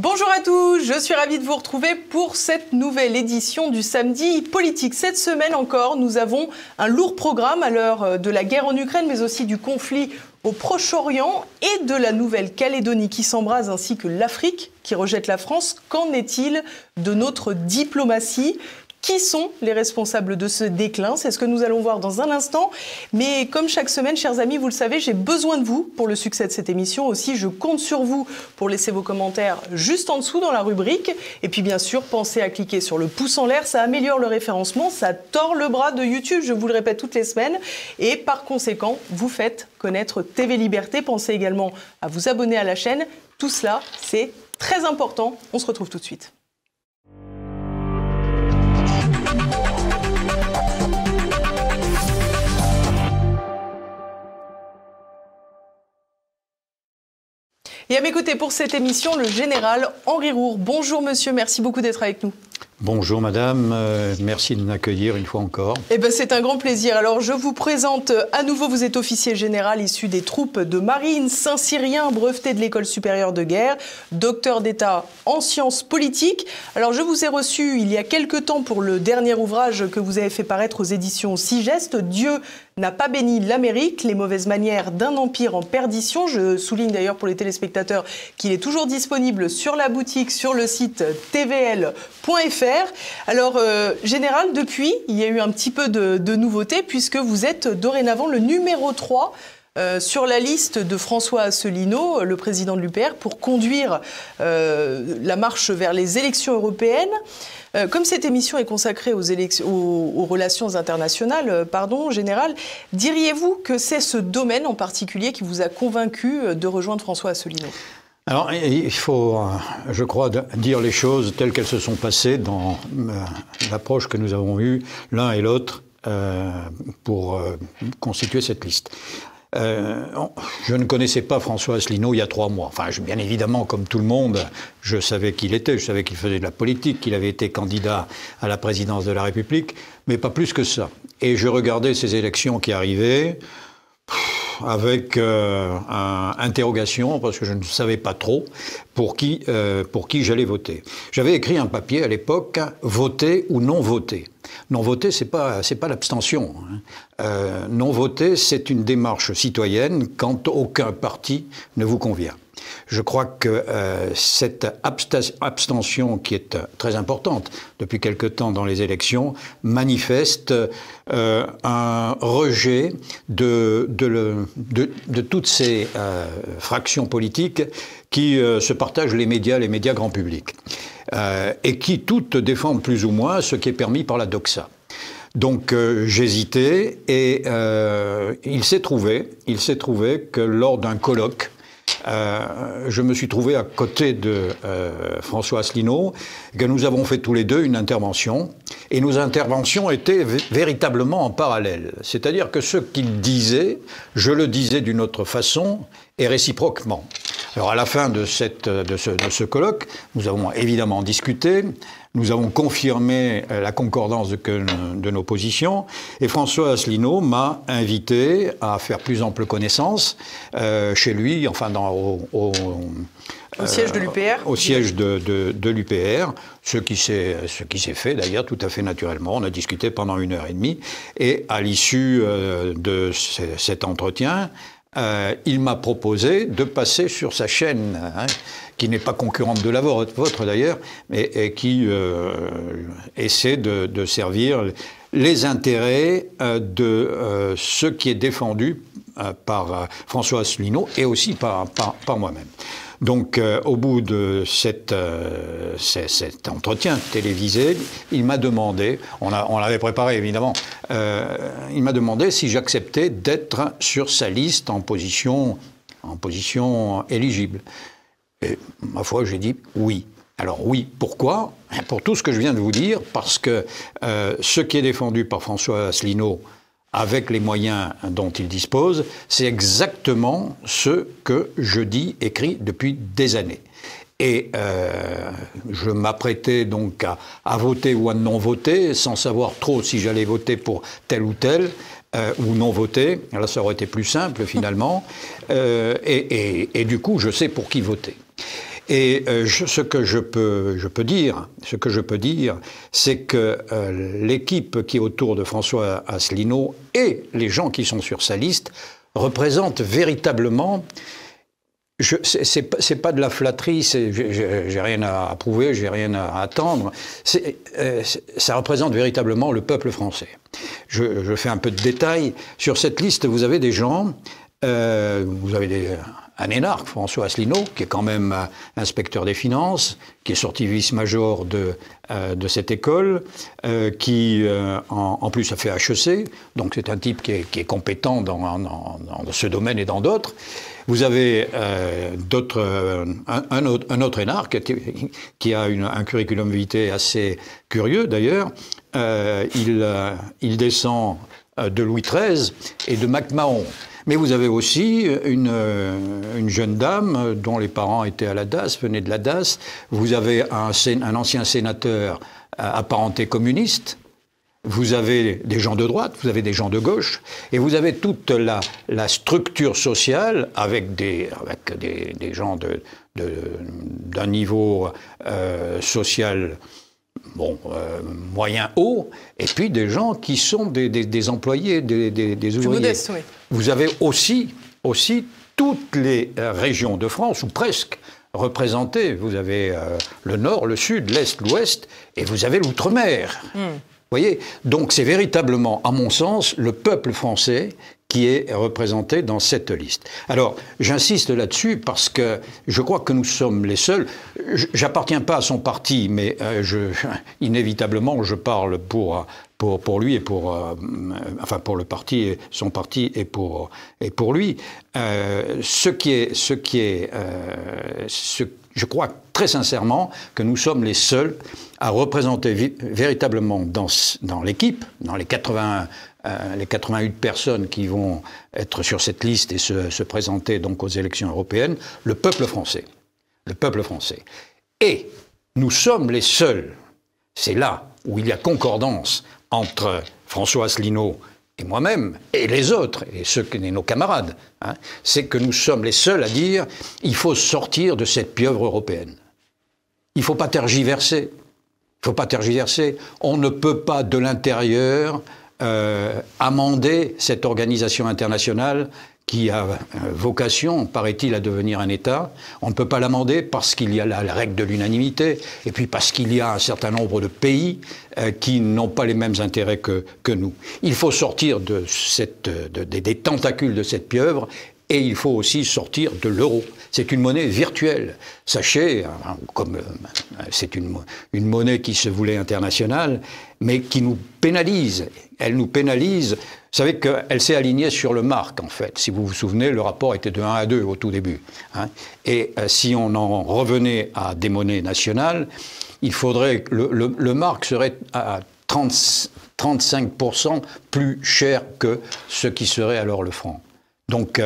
Bonjour à tous, je suis ravie de vous retrouver pour cette nouvelle édition du Samedi Politique. Cette semaine encore, nous avons un lourd programme à l'heure de la guerre en Ukraine, mais aussi du conflit au Proche-Orient et de la Nouvelle-Calédonie qui s'embrase, ainsi que l'Afrique qui rejette la France. Qu'en est-il de notre diplomatie ? Qui sont les responsables de ce déclin? C'est ce que nous allons voir dans un instant. Mais comme chaque semaine, chers amis, vous le savez, j'ai besoin de vous pour le succès de cette émission. Aussi, je compte sur vous pour laisser vos commentaires juste en dessous dans la rubrique. Et puis, bien sûr, pensez à cliquer sur le pouce en l'air. Ça améliore le référencement, ça tord le bras de YouTube, je vous le répète toutes les semaines. Et par conséquent, vous faites connaître TV Liberté. Pensez également à vous abonner à la chaîne. Tout cela, c'est très important. On se retrouve tout de suite. Et à mes côtés pour cette émission, le général Henri Roure. Bonjour monsieur, merci beaucoup d'être avec nous. Bonjour madame, merci de m'accueillir une fois encore. Eh ben, c'est un grand plaisir. Alors je vous présente à nouveau, vous êtes officier général issu des troupes de marine, Saint-Cyrien, breveté de l'école supérieure de guerre, docteur d'État en sciences politiques. Alors je vous ai reçu il y a quelque temps pour le dernier ouvrage que vous avez fait paraître aux éditions Sigeste, Dieu n'a pas béni l'Amérique, les mauvaises manières d'un empire en perdition. Je souligne d'ailleurs pour les téléspectateurs qu'il est toujours disponible sur la boutique, sur le site tvl.fr. Alors, général, depuis, il y a eu un petit peu de nouveautés puisque vous êtes dorénavant le numéro 3 sur la liste de François Asselineau, le président de l'UPR, pour conduire la marche vers les élections européennes. Comme cette émission est consacrée aux relations internationales, général, diriez-vous que c'est ce domaine en particulier qui vous a convaincu de rejoindre François Asselineau ? Alors, il faut, je crois, dire les choses telles qu'elles se sont passées dans l'approche que nous avons eue l'un et l'autre pour constituer cette liste. Je ne connaissais pas François Asselineau il y a 3 mois. Enfin, bien évidemment, comme tout le monde, je savais qui il était, je savais qu'il faisait de la politique, qu'il avait été candidat à la présidence de la République, mais pas plus que ça. Et je regardais ces élections qui arrivaient avec interrogation, parce que je ne savais pas trop pour qui j'allais voter. J'avais écrit un papier à l'époque, voter ou non voter. Non voter, c'est pas l'abstention. Non voter, c'est une démarche citoyenne quand aucun parti ne vous convient. Je crois que cette abstention, qui est très importante depuis quelque temps dans les élections, manifeste un rejet de toutes ces fractions politiques qui se partagent les médias grand public, et qui toutes défendent plus ou moins ce qui est permis par la doxa. Donc j'hésitais et il s'est trouvé que lors d'un colloque, je me suis trouvé à côté de François Asselineau, que nous avons fait tous les deux une intervention, et nos interventions étaient véritablement en parallèle. C'est-à-dire que ce qu'il disait, je le disais d'une autre façon et réciproquement. Alors à la fin de ce colloque, nous avons évidemment discuté, nous avons confirmé la concordance de nos positions, et François Asselineau m'a invité à faire plus ample connaissance chez lui, enfin au siège de l'UPR. Au siège de l'UPR, ce qui s'est fait d'ailleurs tout à fait naturellement. On a discuté pendant 1h30, et à l'issue de cet entretien, il m'a proposé de passer sur sa chaîne, qui n'est pas concurrente de la vôtre d'ailleurs, mais qui essaie de servir les intérêts de ce qui est défendu par François Asselineau et aussi par moi-même. Donc, au bout de cet entretien télévisé, il m'a demandé, on l'avait préparé évidemment, il m'a demandé si j'acceptais d'être sur sa liste en position éligible. Et ma foi, j'ai dit oui. Alors oui, pourquoi ? Pour tout ce que je viens de vous dire, parce que ce qui est défendu par François Asselineau, avec les moyens dont il dispose, c'est exactement ce que je dis, écrit depuis des années. Et je m'apprêtais donc à voter ou à non voter, sans savoir trop si j'allais voter pour tel ou tel, ou non voter. Là, ça aurait été plus simple, finalement. Et du coup, je sais pour qui voter. Et ce que je peux dire, c'est que l'équipe qui est autour de François Asselineau et les gens qui sont sur sa liste représentent véritablement. C'est pas de la flatterie, j'ai rien à approuver, j'ai rien à attendre. Ça représente véritablement le peuple français. Je fais un peu de détails. Sur cette liste, vous avez des gens, vous avez un énarque, François Asselineau, qui est quand même inspecteur des finances, qui est sorti vice-major de cette école, qui en plus a fait HEC, donc c'est un type qui est compétent dans ce domaine et dans d'autres. Vous avez un autre énarque qui a un curriculum vitae assez curieux d'ailleurs. Il descend de Louis XIII et de MacMahon. Mais vous avez aussi une jeune dame dont les parents étaient à la DAS, venaient de la DAS. Vous avez un ancien sénateur apparenté communiste. Vous avez des gens de droite, vous avez des gens de gauche, et vous avez toute la structure sociale avec des gens d'un niveau social moyen haut, et puis des gens qui sont des employés, des ouvriers. Modeste, oui. Vous avez aussi toutes les régions de France, ou presque, représentées. Vous avez le nord, le sud, l'est, l'ouest, et vous avez l'outre-mer. Vous voyez ? Donc c'est véritablement, à mon sens, le peuple français qui est représenté dans cette liste. Alors, j'insiste là-dessus parce que je crois que nous sommes les seuls. J'appartiens pas à son parti, mais inévitablement, je parle pour lui et pour le parti, son parti et pour lui. Je crois très sincèrement que nous sommes les seuls à représenter véritablement dans l'équipe, dans les 88 personnes qui vont être sur cette liste et se présenter donc aux élections européennes, le peuple français. Le peuple français. Et nous sommes les seuls, c'est là où il y a concordance entre François Asselineau et moi-même, et les autres, et nos camarades, c'est que nous sommes les seuls à dire il faut sortir de cette pieuvre européenne. Il ne faut pas tergiverser. Il ne faut pas tergiverser. On ne peut pas, de l'intérieur, amender cette organisation internationale qui a vocation, paraît-il, à devenir un État. On ne peut pas l'amender parce qu'il y a la règle de l'unanimité, et puis parce qu'il y a un certain nombre de pays qui n'ont pas les mêmes intérêts que nous. Il faut sortir des tentacules de cette pieuvre, et il faut aussi sortir de l'euro. C'est une monnaie virtuelle. Sachez, comme c'est une monnaie qui se voulait internationale, mais qui nous pénalise. Elle nous pénalise. Vous savez qu'elle s'est alignée sur le mark, en fait. Si vous vous souvenez, le rapport était de 1 à 2 au tout début. Et si on en revenait à des monnaies nationales, il faudrait que le mark serait à 35% plus cher que ce qui serait alors le franc. Donc,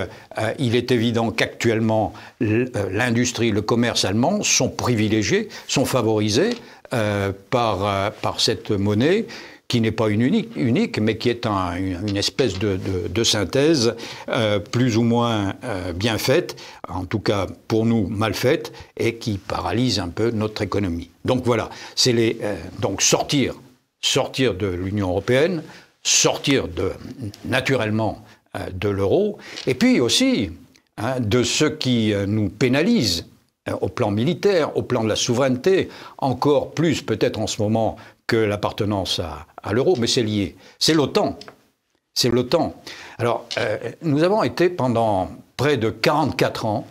il est évident qu'actuellement, l'industrie, le commerce allemand sont privilégiés, sont favorisés par cette monnaie qui n'est pas une unique, mais qui est une espèce de synthèse plus ou moins bien faite, en tout cas pour nous mal faite, et qui paralyse un peu notre économie. Donc voilà, c'est donc sortir de l'Union européenne, sortir naturellement de l'euro, et puis aussi de ce qui nous pénalise au plan militaire, au plan de la souveraineté, encore plus peut-être en ce moment que l'appartenance à l'euro, mais c'est lié. C'est l'OTAN. C'est l'OTAN. Alors, nous avons été pendant près de 44 ans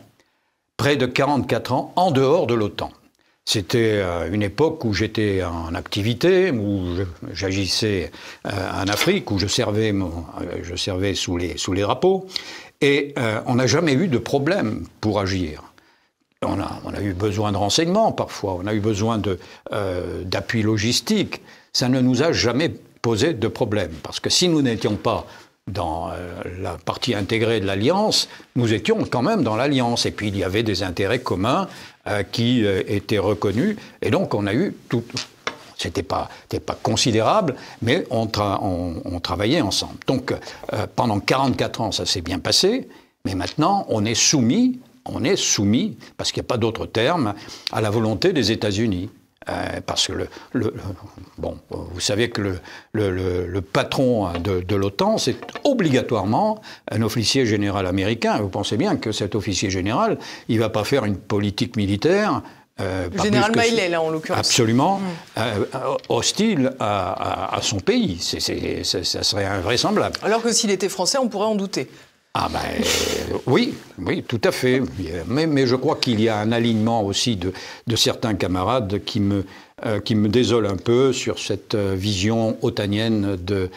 en dehors de l'OTAN. C'était une époque où j'étais en activité, où j'agissais en Afrique, où je servais sous les drapeaux, et on n'a jamais eu de problème pour agir. On a eu besoin de renseignements parfois, on a eu besoin d'appui logistique. Ça ne nous a jamais posé de problème, parce que si nous n'étions pas dans la partie intégrée de l'Alliance, nous étions quand même dans l'Alliance. Et puis il y avait des intérêts communs qui étaient reconnus. Et donc on a eu tout. C'était pas considérable, mais on travaillait ensemble. Donc pendant 44 ans, ça s'est bien passé. Mais maintenant, on est soumis on est soumis, parce qu'il n'y a pas d'autre terme, à la volonté des États-Unis. Parce que bon, vous savez que le patron de l'OTAN, c'est obligatoirement un officier général américain. Vous pensez bien que cet officier général, il ne va pas faire une politique militaire. Général Miley, là, en l'occurrence. Absolument. Hostile à son pays. Ça serait invraisemblable. Alors que s'il était français, on pourrait en douter. Ah ben oui, tout à fait. Mais je crois qu'il y a un alignement aussi de certains camarades qui me désole un peu sur cette vision otanienne de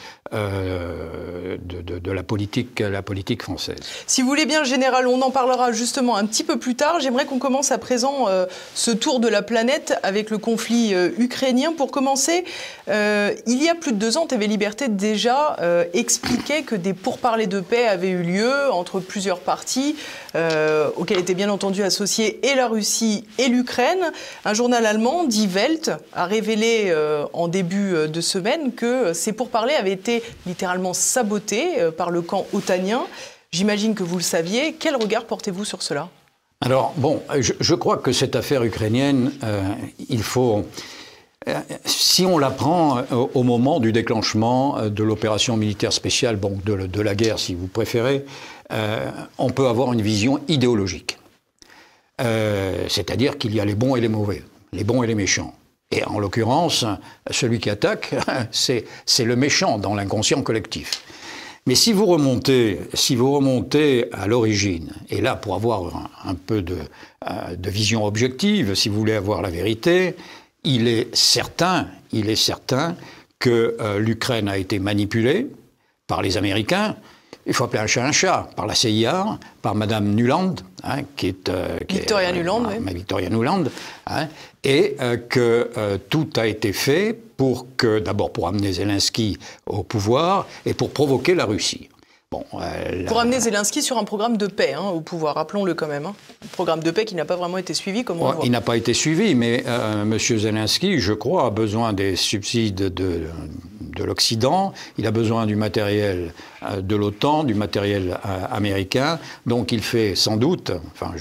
la politique française. Si vous voulez bien, Général, on en parlera justement un petit peu plus tard. J'aimerais qu'on commence à présent ce tour de la planète avec le conflit ukrainien. Pour commencer, il y a plus de 2 ans, TV Liberté déjà expliquait que des pourparlers de paix avaient eu lieu entre plusieurs parties, auxquelles étaient bien entendu associés et la Russie et l'Ukraine. Un journal allemand, Die Welt, a révélé en début de semaine que ces pourparlers avaient été littéralement sabotés par le camp otanien. J'imagine que vous le saviez. Quel regard portez-vous sur cela ? Alors, bon, je crois que cette affaire ukrainienne, il faut... Si on la prend au moment du déclenchement de l'opération militaire spéciale, bon, de la guerre si vous préférez, on peut avoir une vision idéologique. C'est-à-dire qu'il y a les bons et les mauvais, les bons et les méchants. Et en l'occurrence, celui qui attaque, c'est le méchant dans l'inconscient collectif. Mais si vous remontez à l'origine, et là pour avoir un peu de vision objective, si vous voulez avoir la vérité, il est certain que l'Ukraine a été manipulée par les Américains. Il faut appeler un chat, par la CIA, par Madame Nuland, Victoria Nuland, oui. Victoria Nuland, et que tout a été fait d'abord pour amener Zelensky au pouvoir et pour provoquer la Russie. Bon, pour amener Zelensky sur un programme de paix au pouvoir, rappelons-le quand même. Un programme de paix qui n'a pas vraiment été suivi, comme on le voit. Il n'a pas été suivi, mais M. Zelensky, je crois, a besoin des subsides de l'Occident, il a besoin du matériel de l'OTAN, du matériel américain, donc il fait sans doute, enfin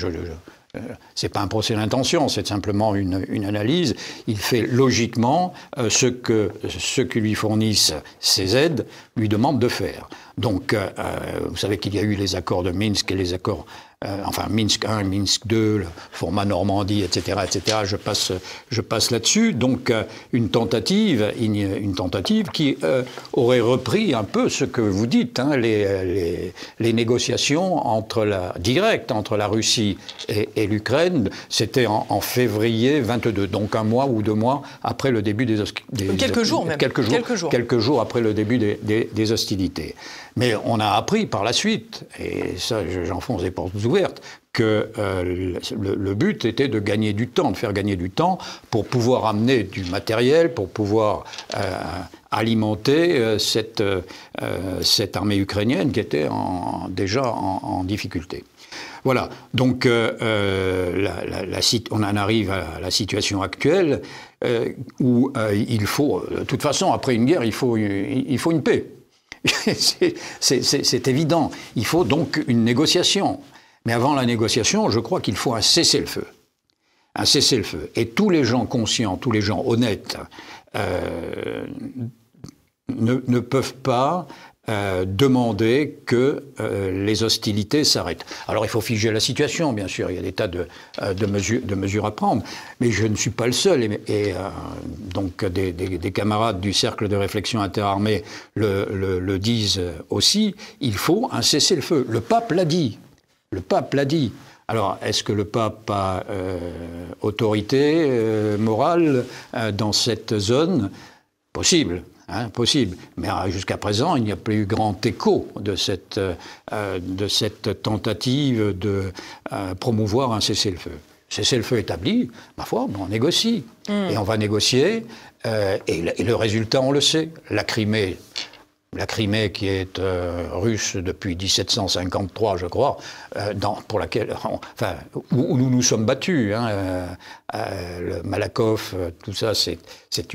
c'est pas un procès d'intention, c'est simplement une analyse. Il fait logiquement ce que lui fournissent ces aides lui demandent de faire. Donc, vous savez qu'il y a eu les accords de Minsk et les accords, Minsk 1, Minsk 2, le format Normandie, etc., etc. Je passe là-dessus. Donc, une tentative qui aurait repris un peu ce que vous dites, les négociations directes entre la Russie et l'Ukraine. C'était en février 22, donc 1 mois ou 2 mois après le début des hostilités. Quelques jours même. Quelques jours après le début des hostilités. Mais on a appris par la suite, et ça j'enfonce des portes ouvertes, que le but était de gagner du temps, de faire gagner du temps pour pouvoir amener du matériel, pour pouvoir alimenter cette armée ukrainienne qui était déjà en difficulté. Voilà, donc on en arrive à la situation actuelle où il faut, de toute façon, après une guerre, il faut une paix. C'est évident. Il faut donc une négociation. Mais avant la négociation, je crois qu'il faut un cessez-le-feu. Un cessez-le-feu. Et tous les gens conscients, tous les gens honnêtes ne peuvent pas demander que les hostilités s'arrêtent. Alors il faut figer la situation, bien sûr, il y a des tas de mesures à prendre, mais je ne suis pas le seul, donc des camarades du cercle de réflexion interarmée le disent aussi, il faut un cessez-le-feu. Le pape l'a dit. Le pape l'a dit. Alors, est-ce que le pape a autorité morale dans cette zone ? Possible. Possible. Mais jusqu'à présent, il n'y a pas eu grand écho de cette tentative de promouvoir un cessez-le-feu. Cessez-le-feu établi, ma foi, on négocie. Et on va négocier, et le résultat, on le sait. La Crimée qui est russe depuis 1753, je crois, pour laquelle, où nous nous sommes battus. Le Malakoff, tout ça, c'est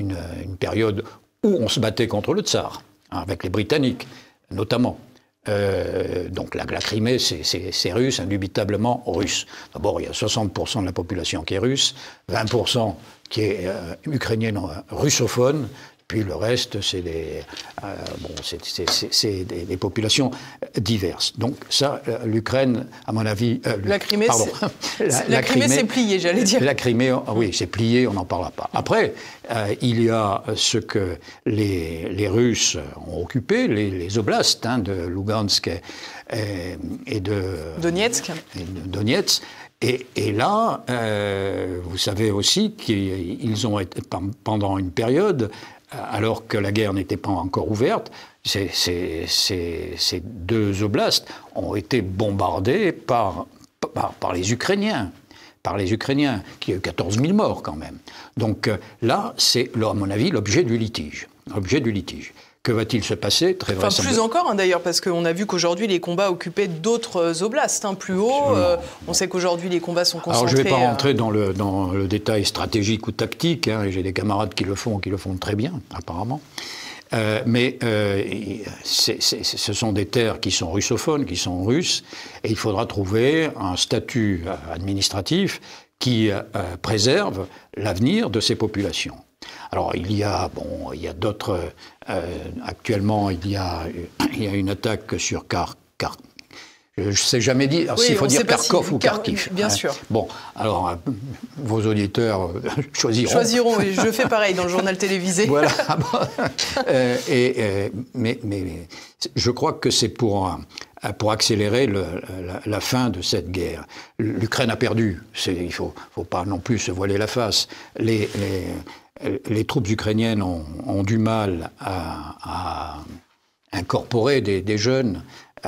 une période où on se battait contre le tsar, avec les Britanniques, notamment. Donc la Crimée, c'est russe, indubitablement russe. D'abord, il y a 60% de la population qui est russe, 20% qui est ukrainienne russophone, puis le reste, c'est des populations diverses. Donc ça, l'Ukraine, à mon avis... la Crimée, la Crimée s'est pliée, j'allais dire. La Crimée, oui, c'est plié, on n'en parlera pas. Après, il y a ce que les Russes ont occupé, les oblasts de Lugansk et de Donetsk. Et là, vous savez aussi qu'ils ont été, pendant une période, alors que la guerre n'était pas encore ouverte, ces deux oblasts ont été bombardés par les Ukrainiens. Qui a eu 14 000 morts quand même. Donc là, c'est, à mon avis, l'objet du litige. Que va-t-il se passer? Très vraisemblablement. Plus encore, d'ailleurs, parce qu'on a vu qu'aujourd'hui, les combats occupaient d'autres oblasts, plus haut. On sait qu'aujourd'hui, les combats sont concentrés... Alors, je ne vais pas rentrer dans le détail stratégique ou tactique. J'ai des camarades qui le font très bien, apparemment. Mais ce sont des terres qui sont russophones, qui sont russes, et il faudra trouver un statut administratif qui préserve l'avenir de ces populations. Alors, il y a d'autres... actuellement, il y a une attaque sur je ne sais jamais dire s'il faut dire Kharkov ou Kharkiv. Bien sûr. Bon, alors, vos auditeurs choisiront. Choisiront, oui. Je fais pareil dans le journal télévisé. Voilà. Mais je crois que c'est pour accélérer la fin de cette guerre. L'Ukraine a perdu. Il ne faut pas non plus se voiler la face. Les troupes ukrainiennes ont du mal à incorporer des jeunes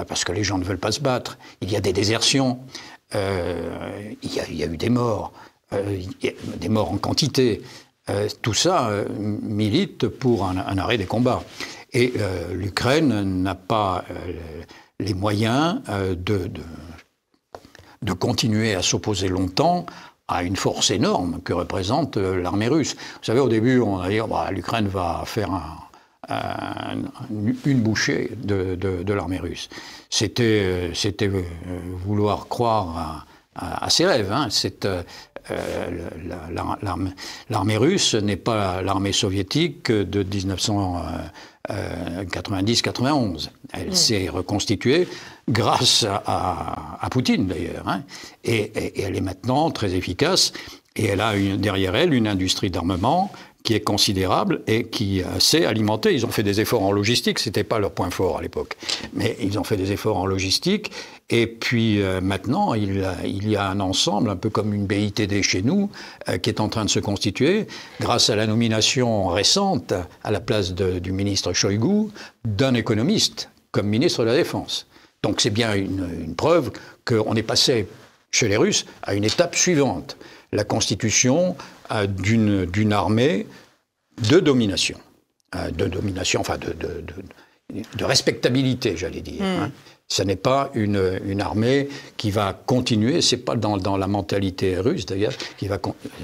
parce que les gens ne veulent pas se battre. Il y a des désertions, il y a eu des morts en quantité. Tout ça milite pour un arrêt des combats. Et l'Ukraine n'a pas les moyens de continuer à s'opposer longtemps à une force énorme que représente l'armée russe. Vous savez, au début, on a dit l'Ukraine va faire une bouchée de l'armée russe. C'était vouloir croire à ses rêves. L'armée russe n'est pas l'armée soviétique de 1990-91. Elle s'est reconstituée grâce à Poutine, d'ailleurs. Et elle est maintenant très efficace. Et elle a derrière elle une industrie d'armement qui est considérable et qui sait alimenter. Ils ont fait des efforts en logistique, ce n'était pas leur point fort à l'époque. Mais ils ont fait des efforts en logistique. Et puis maintenant, il y a un ensemble, un peu comme une BITD chez nous, qui est en train de se constituer, grâce à la nomination récente, à la place du ministre Shoigu, d'un économiste comme ministre de la Défense. Donc c'est bien une preuve qu'on est passé chez les Russes à une étape suivante, la constitution d'une armée de domination, enfin de respectabilité, j'allais dire. Ce n'est pas une armée qui va continuer, c'est pas dans la mentalité russe d'ailleurs,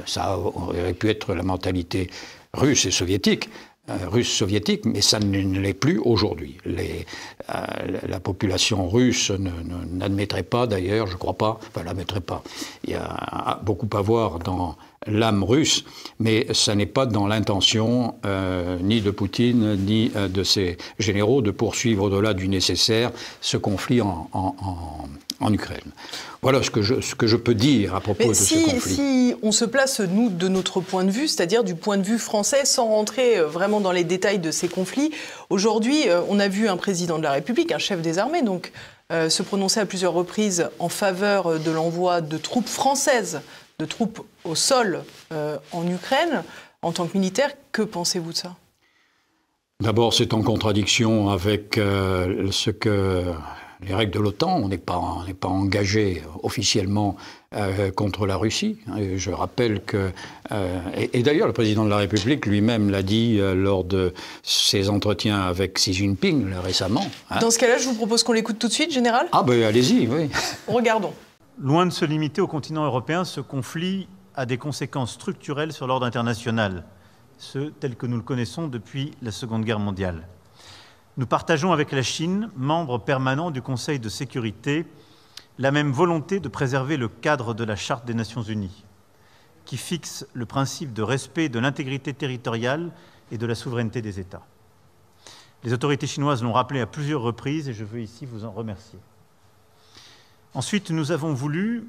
ça aurait pu être la mentalité russe et soviétique, russe-soviétique, mais ça ne l'est plus aujourd'hui. La population russe n'admettrait pas, d'ailleurs, je ne crois pas, enfin, l'admettrait pas. Il y a beaucoup à voir dans l'âme russe, mais ça n'est pas dans l'intention ni de Poutine, ni de ses généraux de poursuivre au-delà du nécessaire ce conflit en Ukraine. Voilà ce que je peux dire à propos de ce conflit. Si on se place, nous, de notre point de vue, c'est-à-dire du point de vue français, sans rentrer vraiment dans les détails de ces conflits, aujourd'hui, on a vu un président de la République, un chef des armées, donc, se prononcer à plusieurs reprises en faveur de l'envoi de troupes françaises, de troupes au sol en Ukraine. En tant que militaire, que pensez-vous de ça? D'abord, c'est en contradiction avec ce que... les règles de l'OTAN, on n'est pas engagé officiellement contre la Russie. Je rappelle que... et d'ailleurs, le président de la République lui-même l'a dit lors de ses entretiens avec Xi Jinping récemment. Dans ce cas-là, je vous propose qu'on l'écoute tout de suite, Général. Ah ben allez-y, oui. Regardons. Loin de se limiter au continent européen, ce conflit a des conséquences structurelles sur l'ordre international, tel que nous le connaissons depuis la Seconde Guerre mondiale. Nous partageons avec la Chine, membre permanent du Conseil de sécurité, la même volonté de préserver le cadre de la Charte des Nations Unies, qui fixe le principe de respect de l'intégrité territoriale et de la souveraineté des États. Les autorités chinoises l'ont rappelé à plusieurs reprises et je veux ici vous en remercier. Ensuite, nous avons voulu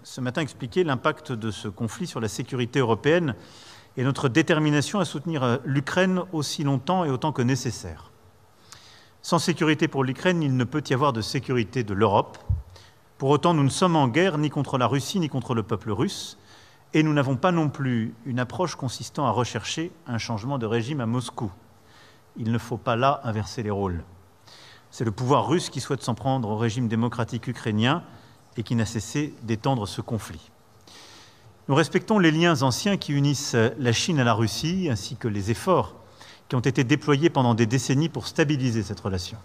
ce matin expliquer l'impact de ce conflit sur la sécurité européenne et notre détermination à soutenir l'Ukraine aussi longtemps et autant que nécessaire. Sans sécurité pour l'Ukraine, il ne peut y avoir de sécurité de l'Europe. Pour autant, nous ne sommes en guerre ni contre la Russie ni contre le peuple russe, et nous n'avons pas non plus une approche consistant à rechercher un changement de régime à Moscou. Il ne faut pas là inverser les rôles. C'est le pouvoir russe qui souhaite s'en prendre au régime démocratique ukrainien et qui n'a cessé d'étendre ce conflit. Nous respectons les liens anciens qui unissent la Chine à la Russie, ainsi que les efforts qui ont été déployés pendant des décennies pour stabiliser cette relation.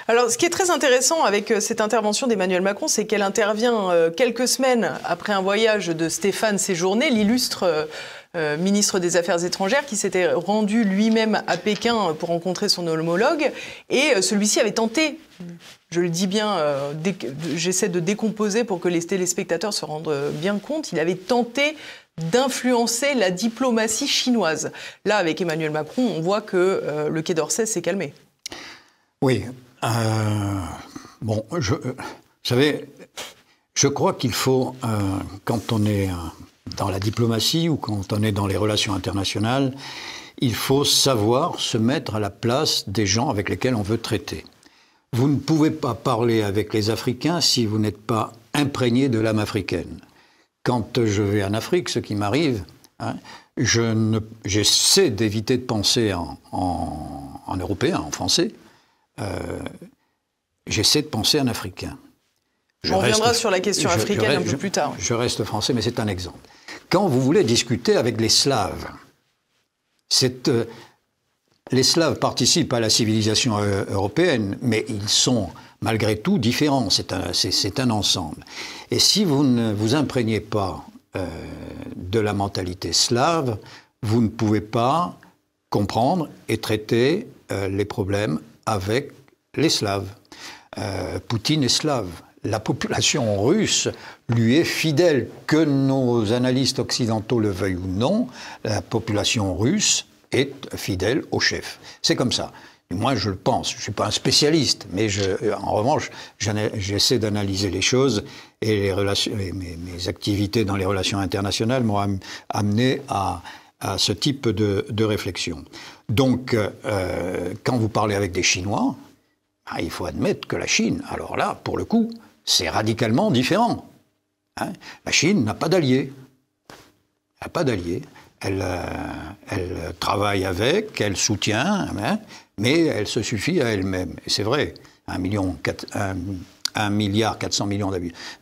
Alors, ce qui est très intéressant avec cette intervention d'Emmanuel Macron, c'est qu'elle intervient quelques semaines après un voyage de Stéphane Séjourné, l'illustre ministre des Affaires étrangères, qui s'était rendu lui-même à Pékin pour rencontrer son homologue. Et celui-ci avait tenté, je le dis bien, j'essaie de décomposer pour que les téléspectateurs se rendent bien compte, il avait tenté d'influencer la diplomatie chinoise. Là, avec Emmanuel Macron, on voit que le Quai d'Orsay s'est calmé. Oui. Bon, vous savez, je crois qu'il faut, quand on est dans la diplomatie ou quand on est dans les relations internationales, il faut savoir se mettre à la place des gens avec lesquels on veut traiter. Vous ne pouvez pas parler avec les Africains si vous n'êtes pas imprégné de l'âme africaine. Quand je vais en Afrique, ce qui m'arrive, j'essaie d'éviter de penser en européen, en français. J'essaie de penser en africain. On reviendra sur la question africaine un peu plus tard. Je reste français, mais c'est un exemple. Quand vous voulez discuter avec les Slaves, les Slaves participent à la civilisation européenne, mais ils sont malgré tout différents. C'est un ensemble. Et si vous ne vous imprégnez pas de la mentalité slave, vous ne pouvez pas comprendre et traiter les problèmes avec les Slaves. Poutine est slave. La population russe lui est fidèle. Que nos analystes occidentaux le veuillent ou non, la population russe est fidèle au chef. C'est comme ça. Et moi, je le pense. Je ne suis pas un spécialiste, mais en revanche, j'essaie d'analyser les choses et mes activités dans les relations internationales m'ont amené à ce type de réflexion. Donc, quand vous parlez avec des Chinois, il faut admettre que la Chine, alors là, pour le coup, c'est radicalement différent. La Chine n'a pas d'alliés. Elle n'a pas d'alliés. Elle travaille avec, elle soutient, mais elle se suffit à elle-même. Et c'est vrai, 1,4 milliard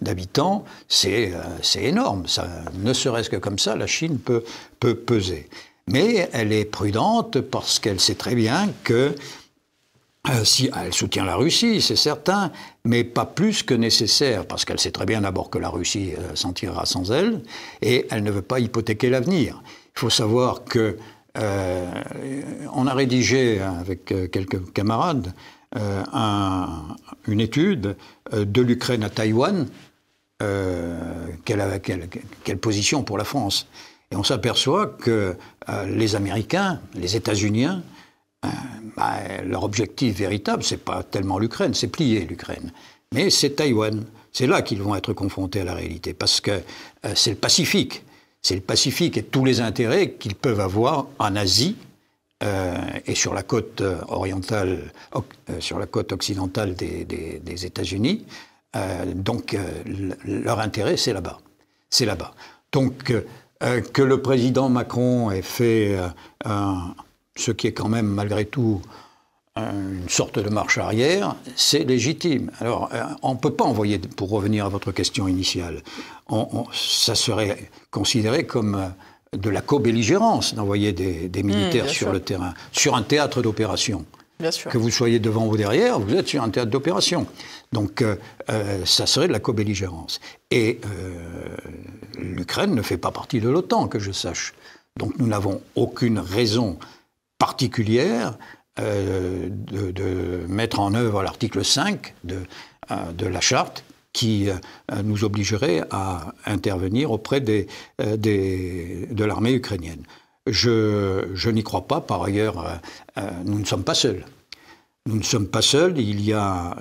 d'habitants, c'est énorme. Ça, ne serait-ce que comme ça, la Chine peut peser. Mais elle est prudente parce qu'elle sait très bien que si elle soutient la Russie, c'est certain, mais pas plus que nécessaire, parce qu'elle sait très bien d'abord que la Russie s'en tirera sans elle, et elle ne veut pas hypothéquer l'avenir. Il faut savoir que on a rédigé avec quelques camarades une étude de l'Ukraine à Taïwan. Quelle position pour la France? Et on s'aperçoit que les Américains, les États-Unis, leur objectif véritable, c'est pas tellement l'Ukraine, c'est plier l'Ukraine, mais c'est Taïwan. C'est là qu'ils vont être confrontés à la réalité, parce que c'est le Pacifique. C'est le Pacifique et tous les intérêts qu'ils peuvent avoir en Asie et sur la côte orientale, sur la côte occidentale des États-Unis. Donc leur intérêt, c'est là-bas. C'est là-bas. Donc que le président Macron ait fait ce qui est quand même malgré tout une sorte de marche arrière, c'est légitime. Alors, on ne peut pas envoyer, pour revenir à votre question initiale, ça serait considéré comme de la co-belligérance d'envoyer des militaires sur le terrain, sur un théâtre d'opération. Bien sûr. Que vous soyez devant ou derrière, vous êtes sur un théâtre d'opération. Donc, ça serait de la co-belligérance. Et l'Ukraine ne fait pas partie de l'OTAN, que je sache. Donc nous n'avons aucune raison particulière de mettre en œuvre l'article 5 de la charte qui nous obligerait à intervenir auprès de l'armée ukrainienne. Je n'y crois pas. Par ailleurs, nous ne sommes pas seuls. Nous ne sommes pas seuls. Il y a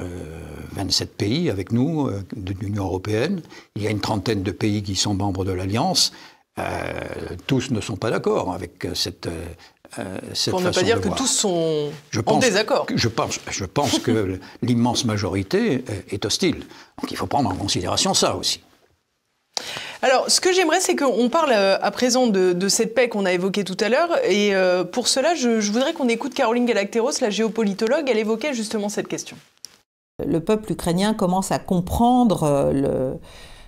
27 pays avec nous de l'Union européenne. Il y a une trentaine de pays qui sont membres de l'Alliance. Tous ne sont pas d'accord avec cette pour ne pas dire que tous sont en désaccord. Je pense que l'immense majorité est hostile. Donc il faut prendre en considération ça aussi. Alors, ce que j'aimerais, c'est qu'on parle à présent de cette paix qu'on a évoquée tout à l'heure. Et pour cela, je voudrais qu'on écoute Caroline Galacteros, la géopolitologue. Elle évoquait justement cette question. Le peuple ukrainien commence à comprendre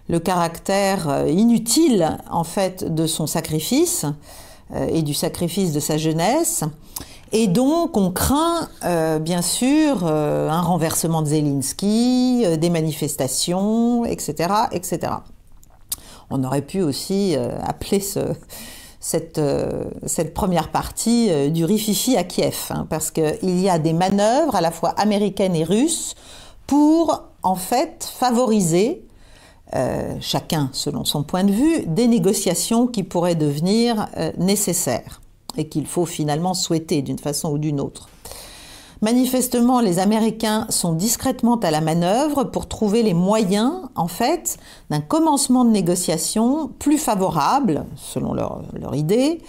le caractère inutile, en fait, de son sacrifice et du sacrifice de sa jeunesse. Et donc, on craint, bien sûr, un renversement de Zelensky, des manifestations, etc., etc. On aurait pu aussi appeler cette première partie du rififi à Kiev, hein, parce qu'il y a des manœuvres à la fois américaines et russes pour, en fait, favoriser, chacun selon son point de vue, des négociations qui pourraient devenir nécessaires et qu'il faut finalement souhaiter d'une façon ou d'une autre. Manifestement, les Américains sont discrètement à la manœuvre pour trouver les moyens, en fait, d'un commencement de négociations plus favorable, selon leur idée,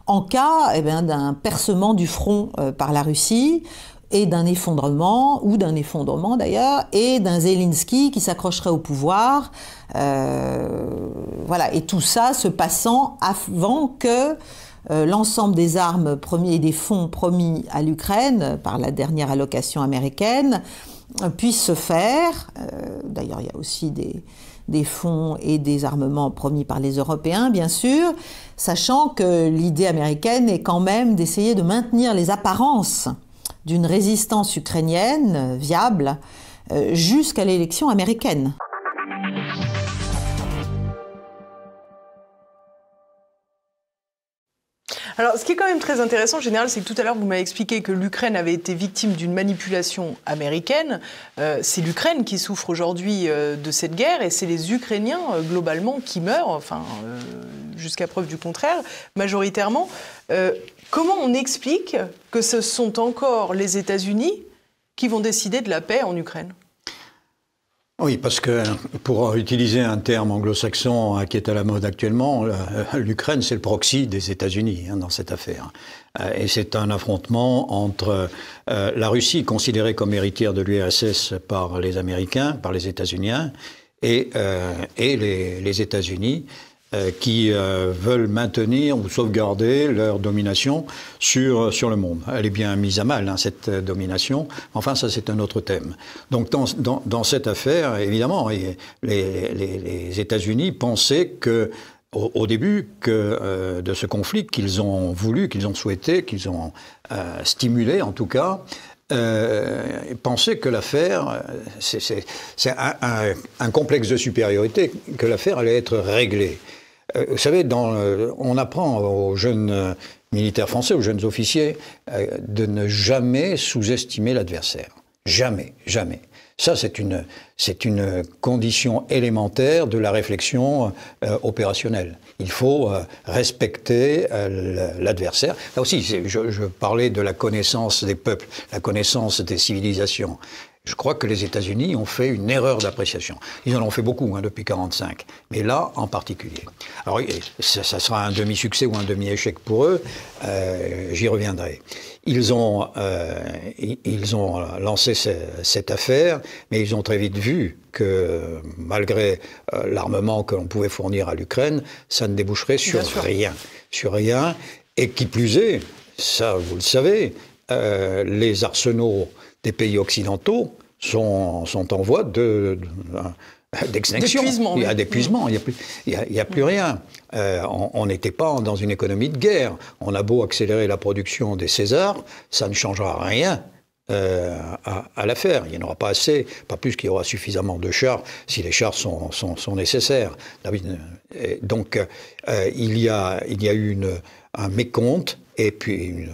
en cas d'un percement du front par la Russie et d'un effondrement d'ailleurs, et d'un Zelensky qui s'accrocherait au pouvoir. Voilà, et tout ça se passant avant que l'ensemble des armes et des fonds promis à l'Ukraine par la dernière allocation américaine puisse se faire. D'ailleurs, il y a aussi des fonds et des armements promis par les Européens, bien sûr, sachant que l'idée américaine est quand même d'essayer de maintenir les apparences d'une résistance ukrainienne viable jusqu'à l'élection américaine. Alors, ce qui est quand même très intéressant, en général, c'est que tout à l'heure, vous m'avez expliqué que l'Ukraine avait été victime d'une manipulation américaine. C'est l'Ukraine qui souffre aujourd'hui de cette guerre et c'est les Ukrainiens, globalement, qui meurent, enfin, jusqu'à preuve du contraire, majoritairement. Comment on explique que ce sont encore les États-Unis qui vont décider de la paix en Ukraine ? Oui, parce que pour utiliser un terme anglo-saxon qui est à la mode actuellement, l'Ukraine, c'est le proxy des États-Unis dans cette affaire. Et c'est un affrontement entre la Russie, considérée comme héritière de l'URSS par les Américains, par les États-Uniens, et les États-Unis, qui veulent maintenir ou sauvegarder leur domination sur le monde. Elle est bien mise à mal, cette domination. Enfin, ça, c'est un autre thème. Donc, dans cette affaire, évidemment, les États-Unis pensaient au début de ce conflit qu'ils ont voulu, qu'ils ont souhaité, qu'ils ont stimulé, en tout cas, pensaient que l'affaire, c'est un complexe de supériorité, que l'affaire allait être réglée. Vous savez, on apprend aux jeunes militaires français, aux jeunes officiers, de ne jamais sous-estimer l'adversaire. Jamais, jamais. Ça, c'est une condition élémentaire de la réflexion opérationnelle. Il faut respecter l'adversaire. Là aussi, je parlais de la connaissance des peuples, la connaissance des civilisations. Je crois que les États-Unis ont fait une erreur d'appréciation. Ils en ont fait beaucoup depuis 1945, mais là en particulier. Alors ça sera un demi-succès ou un demi-échec pour eux, j'y reviendrai. Ils ont lancé cette affaire, mais ils ont très vite vu que malgré l'armement que l'on pouvait fournir à l'Ukraine, ça ne déboucherait sur rien. Et qui plus est, ça vous le savez, les arsenaux des pays occidentaux sont en voie d'extinction. D'épuisement. Il y a d'épuisement, il n'y a plus rien. On n'était pas dans une économie de guerre. On a beau accélérer la production des Césars, ça ne changera rien à la faire. Il n'y en aura pas assez, pas plus qu'il y aura suffisamment de chars si les chars sont nécessaires. Donc il y a eu un mécompte et puis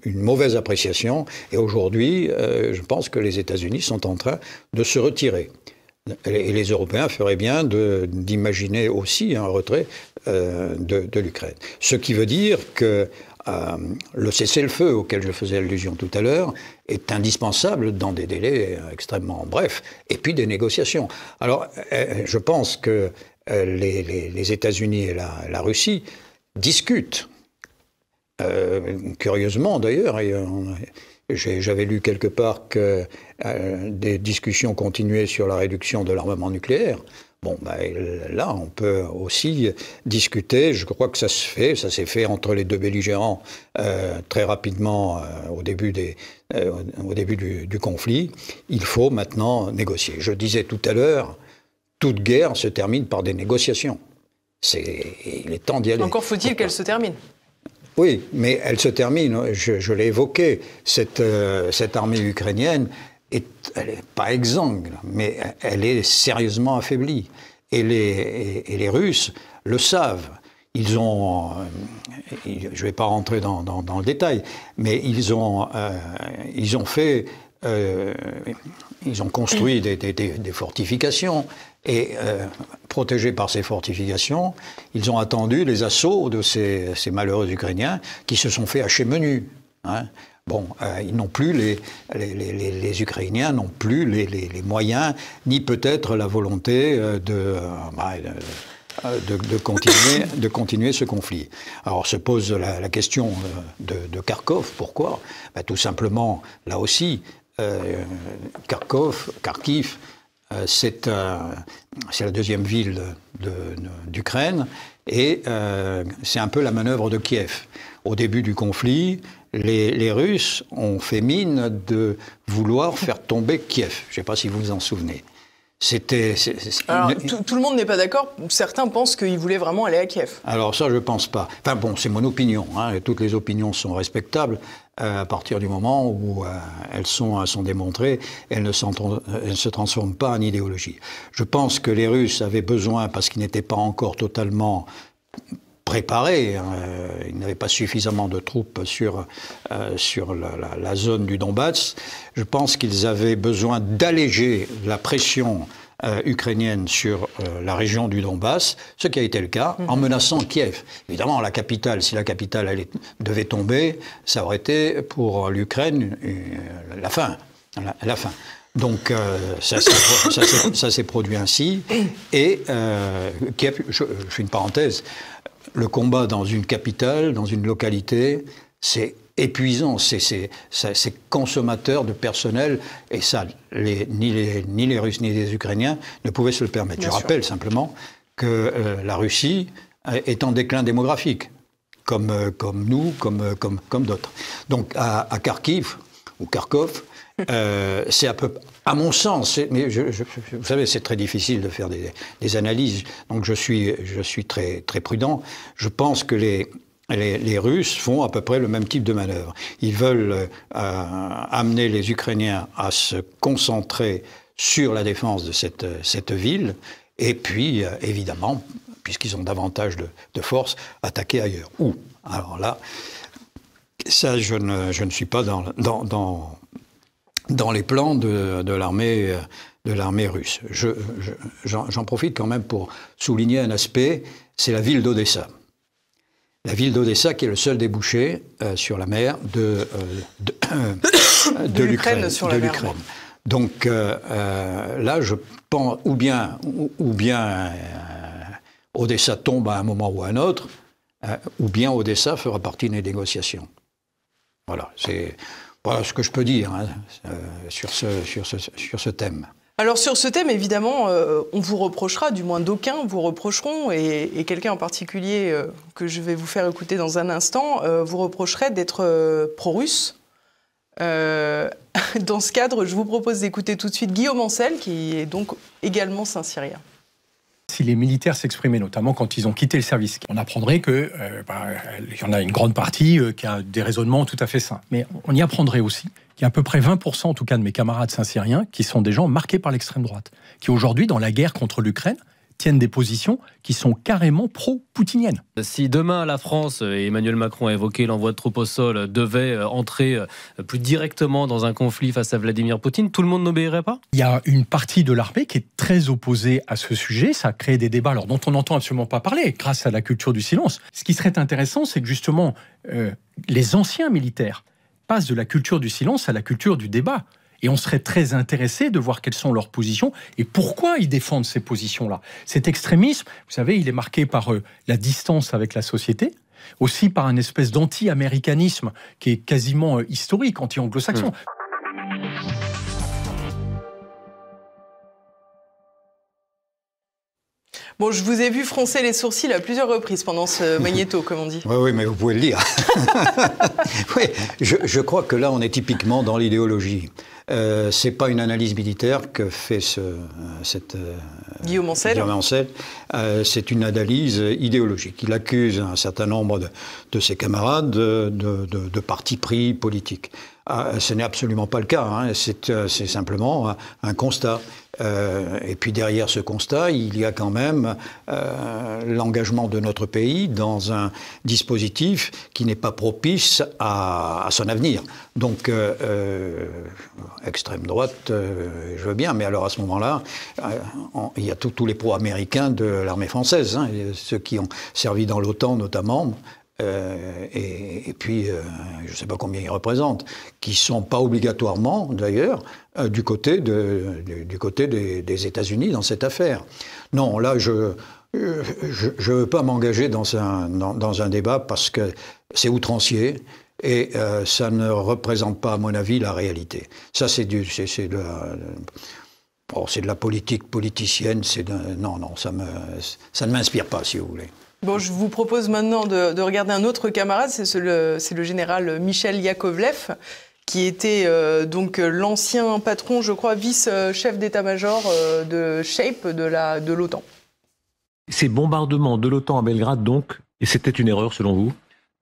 une mauvaise appréciation. Et aujourd'hui, je pense que les États-Unis sont en train de se retirer. Et les Européens feraient bien d'imaginer aussi un retrait de l'Ukraine. Ce qui veut dire que le cessez-le-feu auquel je faisais allusion tout à l'heure est indispensable dans des délais extrêmement brefs, et puis des négociations. Alors, je pense que les États-Unis et la Russie discutent. Curieusement, d'ailleurs, j'avais lu quelque part que des discussions continuaient sur la réduction de l'armement nucléaire. Bon, là, on peut aussi discuter. Je crois que ça s'est fait entre les deux belligérants très rapidement au début du conflit. Il faut maintenant négocier. Je disais tout à l'heure, toute guerre se termine par des négociations. Il est temps d'y aller. Encore faut-il qu'elle se termine. Oui, mais elle se termine. Je l'ai évoqué. Cette armée ukrainienne, elle n'est pas exsangue, mais elle est sérieusement affaiblie. Et les Russes le savent. Ils ont, je ne vais pas rentrer dans le détail, mais ils ont construit des fortifications et protégés par ces fortifications, ils ont attendu les assauts de ces malheureux Ukrainiens qui se sont fait hacher menu. Hein. Bon, ils n'ont plus les Ukrainiens n'ont plus les moyens, ni peut-être la volonté de continuer ce conflit. Alors se pose la question de Kharkov. Pourquoi? Tout simplement, là aussi, Kharkiv, c'est la deuxième ville d'Ukraine, et c'est un peu la manœuvre de Kiev. Au début du conflit, les Russes ont fait mine de vouloir faire tomber Kiev. Je ne sais pas si vous vous en souvenez. Alors, tout le monde n'est pas d'accord. Certains pensent qu'ils voulaient vraiment aller à Kiev. Alors ça, je ne pense pas. Enfin bon, c'est mon opinion. Hein, et toutes les opinions sont respectables à partir du moment où elles sont démontrées. Elles ne se transforment pas en idéologie. Je pense que les Russes avaient besoin, parce qu'ils n'étaient pas encore totalement préparés, ils n'avaient pas suffisamment de troupes sur la zone du Donbass. Je pense qu'ils avaient besoin d'alléger la pression ukrainienne sur la région du Donbass, ce qui a été le cas, en menaçant Kiev. Évidemment, la capitale, si la capitale devait tomber, ça aurait été pour l'Ukraine la fin. Donc ça s'est produit ainsi. Et Kiev, je fais une parenthèse, le combat dans une capitale, dans une localité, c'est épuisant, c'est consommateur de personnel, et ça, ni les Russes ni les Ukrainiens ne pouvaient se le permettre. Je rappelle simplement que la Russie est en déclin démographique, comme nous, comme d'autres. Donc à Kharkiv, ou Kharkov, c'est à mon sens, mais vous savez, c'est très difficile de faire des analyses, donc je suis très, très prudent. Je pense que les Russes font à peu près le même type de manœuvre. Ils veulent amener les Ukrainiens à se concentrer sur la défense de cette ville, et puis, évidemment, puisqu'ils ont davantage de force, attaquer ailleurs. Où? Alors là, ça, je ne suis pas dans les plans de l'armée russe. J'en profite quand même pour souligner un aspect, c'est la ville d'Odessa. La ville d'Odessa qui est le seul débouché sur la mer de l'Ukraine. Donc là, je pense, ou bien Odessa tombe à un moment ou à un autre, ou bien Odessa fera partie des négociations. Voilà, c'est ce que je peux dire sur ce thème. Alors sur ce thème, évidemment, on vous reprochera, du moins d'aucuns vous reprocheront, et quelqu'un en particulier que je vais vous faire écouter dans un instant, vous reprocherait d'être pro-russe. Dans ce cadre, je vous propose d'écouter tout de suite Guillaume Ancel, qui est donc également Saint-Cyrien. si les militaires s'exprimaient, notamment quand ils ont quitté le service. On apprendrait qu'il y en a une grande partie qui a des raisonnements tout à fait sains. Mais on y apprendrait aussi qu'il y a à peu près 20% en tout cas de mes camarades saint-cyriens qui sont des gens marqués par l'extrême droite, qui aujourd'hui, dans la guerre contre l'Ukraine, tiennent des positions qui sont carrément pro-poutiniennes. Si demain la France, et Emmanuel Macron a évoqué l'envoi de troupes au sol, devait entrer plus directement dans un conflit face à Vladimir Poutine, tout le monde n'obéirait pas ? Il y a une partie de l'armée qui est très opposée à ce sujet. Ça crée des débats dont on n'entend absolument pas parler grâce à la culture du silence. Ce qui serait intéressant, c'est que justement, les anciens militaires passent de la culture du silence à la culture du débat. Et on serait très intéressé de voir quelles sont leurs positions et pourquoi ils défendent ces positions-là. Cet extrémisme, vous savez, il est marqué par la distance avec la société, aussi par une espèce d'anti-américanisme qui est quasiment historique, anti-anglo-saxon. Bon, je vous ai vu froncer les sourcils à plusieurs reprises pendant ce magnéto, comme on dit. Oui, mais vous pouvez le lire. Oui, je crois que là, on est typiquement dans l'idéologie. C'est pas une analyse militaire que fait Guillaume Ancel. C'est une analyse idéologique. Il accuse un certain nombre de ses camarades de parti pris politique. Ce n'est absolument pas le cas, hein. C'est simplement un constat. Et puis derrière ce constat, il y a quand même l'engagement de notre pays dans un dispositif qui n'est pas propice à son avenir. Donc, extrême droite, je veux bien, mais alors à ce moment-là, il y a tous les pro-américains de l'armée française, hein, ceux qui ont servi dans l'OTAN notamment. Et puis, je ne sais pas combien ils représentent, qui ne sont pas obligatoirement, d'ailleurs, du côté des États-Unis dans cette affaire. Non, là, je ne veux pas m'engager dans un débat parce que c'est outrancier et ça ne représente pas, à mon avis, la réalité. Ça, c'est de la politique politicienne. Non, ça ne m'inspire pas, si vous voulez. Bon, je vous propose maintenant de regarder un autre camarade, c'est le général Michel Yakovlev, qui était donc l'ancien patron, je crois, vice-chef d'état-major de SHAPE de l'OTAN. Ces bombardements de l'OTAN à Belgrade, donc, et c'était une erreur selon vous ?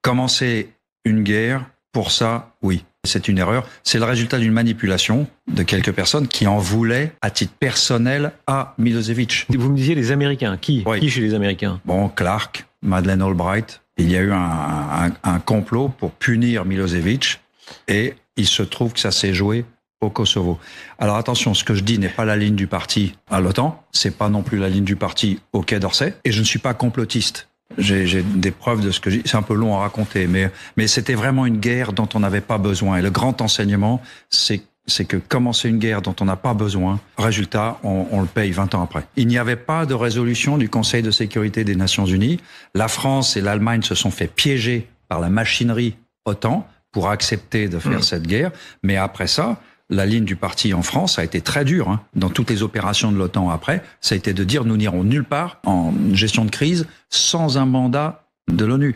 Commencer une guerre, pour ça, oui. C'est une erreur. C'est le résultat d'une manipulation de quelques personnes qui en voulaient à titre personnel à Milosevic. Vous me disiez les Américains. Qui ? Oui. Qui chez les Américains ? Bon, Clark, Madeleine Albright. Il y a eu un complot pour punir Milosevic et il se trouve que ça s'est joué au Kosovo. Alors attention, ce que je dis n'est pas la ligne du parti à l'OTAN, c'est pas non plus la ligne du parti au Quai d'Orsay et je ne suis pas complotiste. J'ai des preuves de ce que je dis. C'est un peu long à raconter, mais c'était vraiment une guerre dont on n'avait pas besoin. Et le grand enseignement, c'est que commencer une guerre dont on n'a pas besoin, résultat, on le paye 20 ans après. Il n'y avait pas de résolution du Conseil de sécurité des Nations Unies. La France et l'Allemagne se sont fait piéger par la machinerie OTAN pour accepter de faire cette guerre. Mais après ça, la ligne du parti en France a été très dure, hein. Dans toutes les opérations de l'OTAN après, ça a été de dire nous n'irons nulle part en gestion de crise sans un mandat de l'ONU.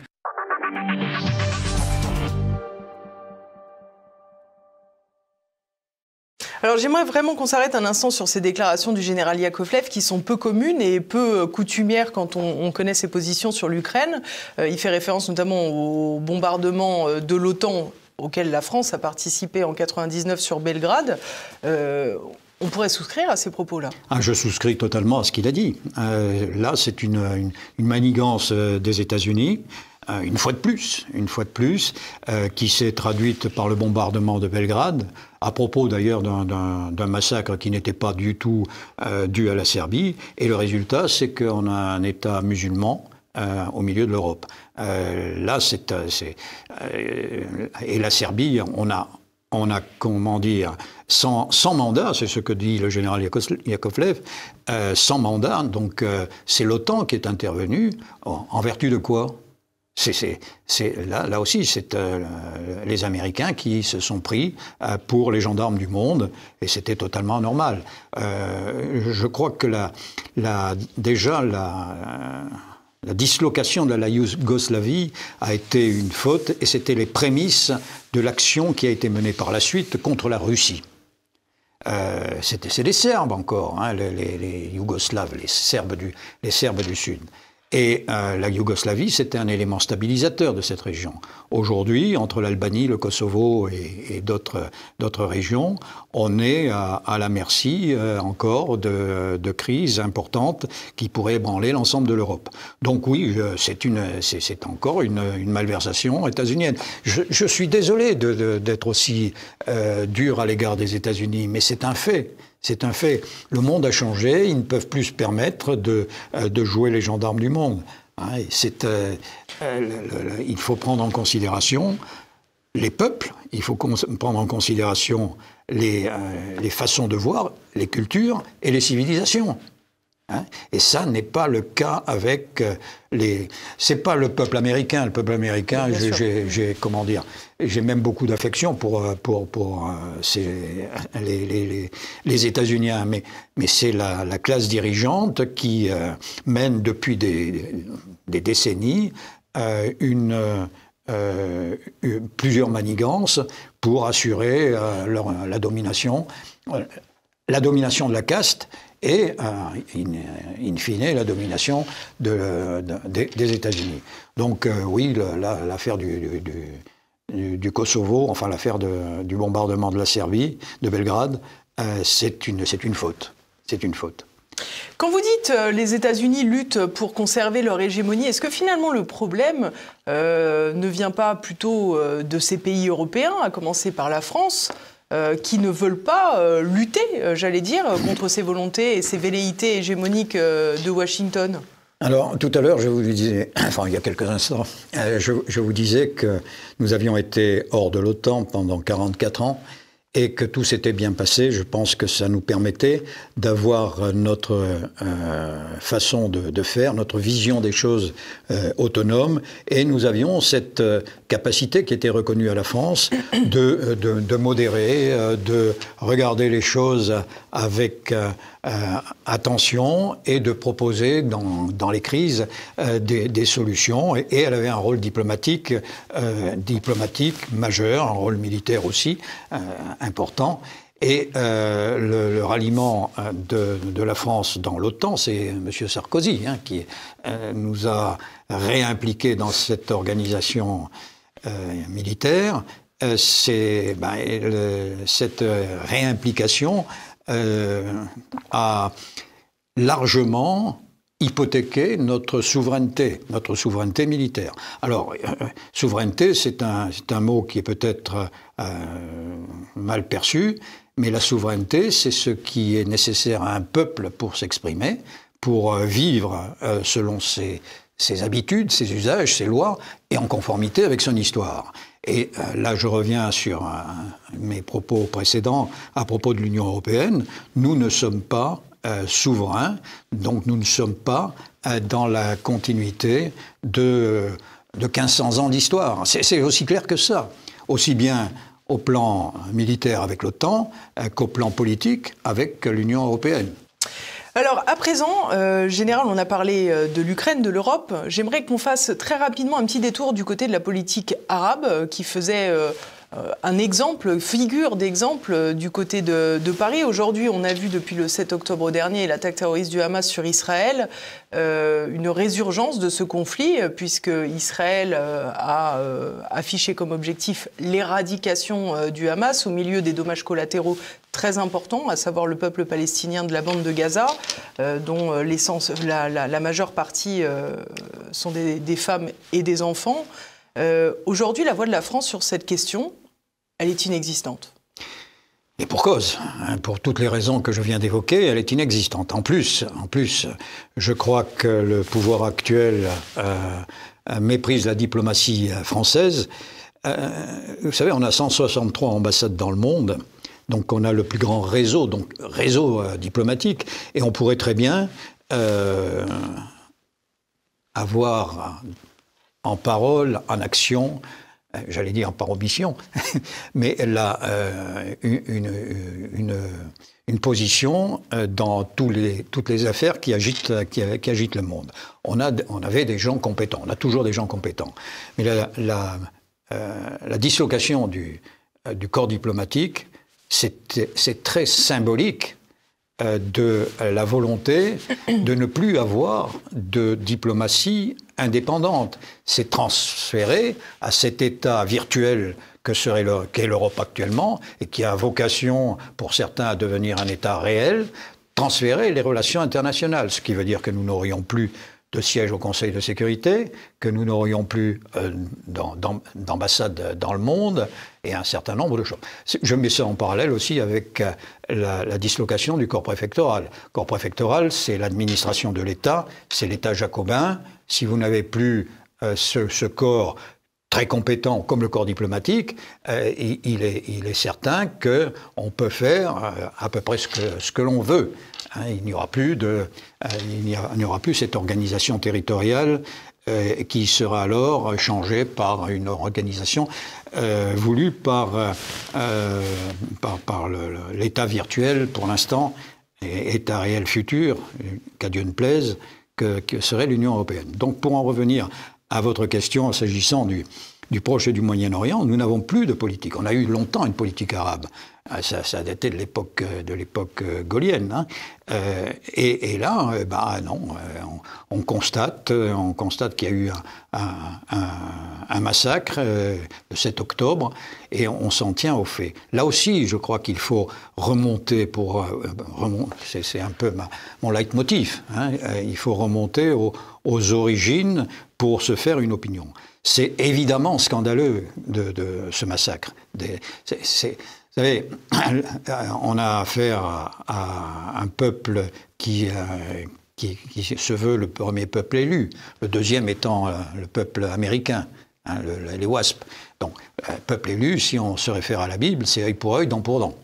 Alors j'aimerais vraiment qu'on s'arrête un instant sur ces déclarations du général Yakovlev qui sont peu communes et peu coutumières quand on connaît ses positions sur l'Ukraine. Il fait référence notamment au bombardement de l'OTAN auquel la France a participé en 1999 sur Belgrade. On pourrait souscrire à ces propos-là. Je souscris totalement à ce qu'il a dit. Là, c'est une manigance des États-Unis, une fois de plus, qui s'est traduite par le bombardement de Belgrade, à propos d'ailleurs d'un massacre qui n'était pas du tout dû à la Serbie. Et le résultat, c'est qu'on a un État musulman au milieu de l'Europe. Là, et la Serbie, on a, comment dire, sans mandat, c'est ce que dit le général Yakovlev, sans mandat, donc c'est l'OTAN qui est intervenue, en vertu de quoi ? Là aussi, c'est les Américains qui se sont pris pour les gendarmes du monde, et c'était totalement normal. Je crois que la dislocation de la Yougoslavie a été une faute, et c'était les prémices de l'action qui a été menée par la suite contre la Russie. c'est des Serbes encore, hein, les Yougoslaves, les Serbes du Sud. Et la Yougoslavie, c'était un élément stabilisateur de cette région. Aujourd'hui, entre l'Albanie, le Kosovo et d'autres régions, on est à la merci encore de crises importantes qui pourraient ébranler l'ensemble de l'Europe. Donc oui, c'est encore une malversation états-unienne. Je suis désolé d'être aussi dur à l'égard des États-Unis, mais c'est un fait. C'est un fait. Le monde a changé, ils ne peuvent plus se permettre de jouer les gendarmes du monde. Hein, il faut prendre en considération les peuples, il faut prendre en considération les façons de voir, les cultures et les civilisations. Hein, et ça n'est pas le cas avec c'est pas le peuple américain. Le peuple américain, comment dire, j'ai même beaucoup d'affection pour les États-Uniens, mais c'est la classe dirigeante qui mène depuis des décennies plusieurs manigances pour assurer la domination de la caste et, in fine, la domination des États-Unis. Donc, oui, l'affaire du Kosovo, enfin l'affaire du bombardement de la Serbie, de Belgrade, c'est une faute. C'est une faute. Quand vous dites les États-Unis luttent pour conserver leur hégémonie, est-ce que finalement le problème ne vient pas plutôt de ces pays européens, à commencer par la France, qui ne veulent pas lutter, j'allais dire, contre ces volontés et ces velléités hégémoniques de Washington? Alors, tout à l'heure, je vous disais, enfin, il y a quelques instants, je vous disais que nous avions été hors de l'OTAN pendant 44 ans et que tout s'était bien passé. Je pense que ça nous permettait d'avoir notre façon de faire, notre vision des choses autonome, et nous avions cette capacité qui était reconnue à la France de modérer, de regarder les choses avec attention et de proposer dans les crises des solutions. Et elle avait un rôle diplomatique majeur, un rôle militaire aussi important. Et le ralliement de la France dans l'OTAN, c'est M. Sarkozy qui nous a réimpliqués dans cette organisation militaire. Cette réimplication a largement hypothéquer notre souveraineté militaire. Alors, souveraineté, c'est un mot qui est peut-être mal perçu, mais la souveraineté, c'est ce qui est nécessaire à un peuple pour s'exprimer, pour vivre selon ses habitudes, ses usages, ses lois, et en conformité avec son histoire. Et là, je reviens sur mes propos précédents à propos de l'Union européenne. Nous ne sommes pas souverains, donc nous ne sommes pas dans la continuité de 1500 ans d'histoire. C'est aussi clair que ça, aussi bien au plan militaire avec l'OTAN qu'au plan politique avec l'Union européenne. Alors, à présent, Général, on a parlé de l'Ukraine, de l'Europe. J'aimerais qu'on fasse très rapidement un petit détour du côté de la politique arabe qui faisait un exemple, figure d'exemple du côté de Paris. Aujourd'hui, on a vu depuis le 7 octobre dernier l'attaque terroriste du Hamas sur Israël, une résurgence de ce conflit, puisque Israël a affiché comme objectif l'éradication du Hamas au milieu des dommages collatéraux très importants, à savoir le peuple palestinien de la bande de Gaza, dont la majeure partie sont des femmes et des enfants. Aujourd'hui, la voix de la France sur cette question, elle est inexistante. Et pour cause, pour toutes les raisons que je viens d'évoquer, elle est inexistante. En plus, je crois que le pouvoir actuel méprise la diplomatie française. Vous savez, on a 163 ambassades dans le monde, donc on a le plus grand réseau, diplomatique, et on pourrait très bien avoir en parole, en action, j'allais dire par omission, mais elle a une position dans toutes les affaires qui agitent le monde. On avait des gens compétents, on a toujours des gens compétents. Mais la dislocation du corps diplomatique c'est très symbolique de la volonté de ne plus avoir de diplomatie indépendante. C'est transféré à cet État virtuel qu'est l'Europe actuellement, et qui a vocation, pour certains, à devenir un État réel, transférer les relations internationales. Ce qui veut dire que nous n'aurions plus de siège au Conseil de sécurité, que nous n'aurions plus d'ambassade dans le monde, et un certain nombre de choses. Je mets ça en parallèle aussi avec la dislocation du corps préfectoral. Le corps préfectoral, c'est l'administration de l'État, c'est l'État jacobin. Si vous n'avez plus ce corps très compétent comme le corps diplomatique, il est certain qu'on peut faire à peu près ce que l'on veut. Il n'y aura plus cette organisation territoriale qui sera alors changée par une organisation voulue par l'État virtuel pour l'instant, et État réel futur, qu'à Dieu ne plaise, que serait l'Union européenne. Donc pour en revenir à votre question s'agissant du Proche et du Moyen-Orient, nous n'avons plus de politique. On a eu longtemps une politique arabe. Ça a daté de l'époque gaullienne. Et là, non, on constate qu'il y a eu un massacre le 7 octobre, et on s'en tient aux faits. Là aussi, je crois qu'il faut remonter c'est un peu mon leitmotiv. Il faut remonter aux origines pour se faire une opinion. C'est évidemment scandaleux de ce massacre. Vous savez, on a affaire à un peuple qui se veut le premier peuple élu, le deuxième étant le peuple américain, les WASP. Donc, peuple élu, si on se réfère à la Bible, c'est œil pour œil, dent pour dent.